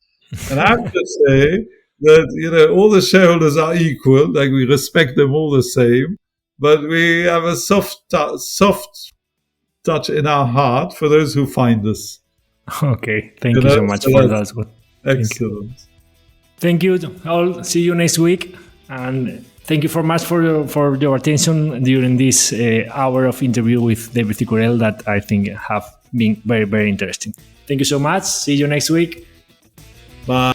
And I have to say that, all the shareholders are equal, like we respect them all the same, but we have a soft touch in our heart for those who find us. Okay, thank you so much for that. Excellent. Thank you all. See you next week, and thank you so much for your attention during this hour of interview with David Cicurel that I think have been very, very interesting. Thank you so much. See you next week. Bye.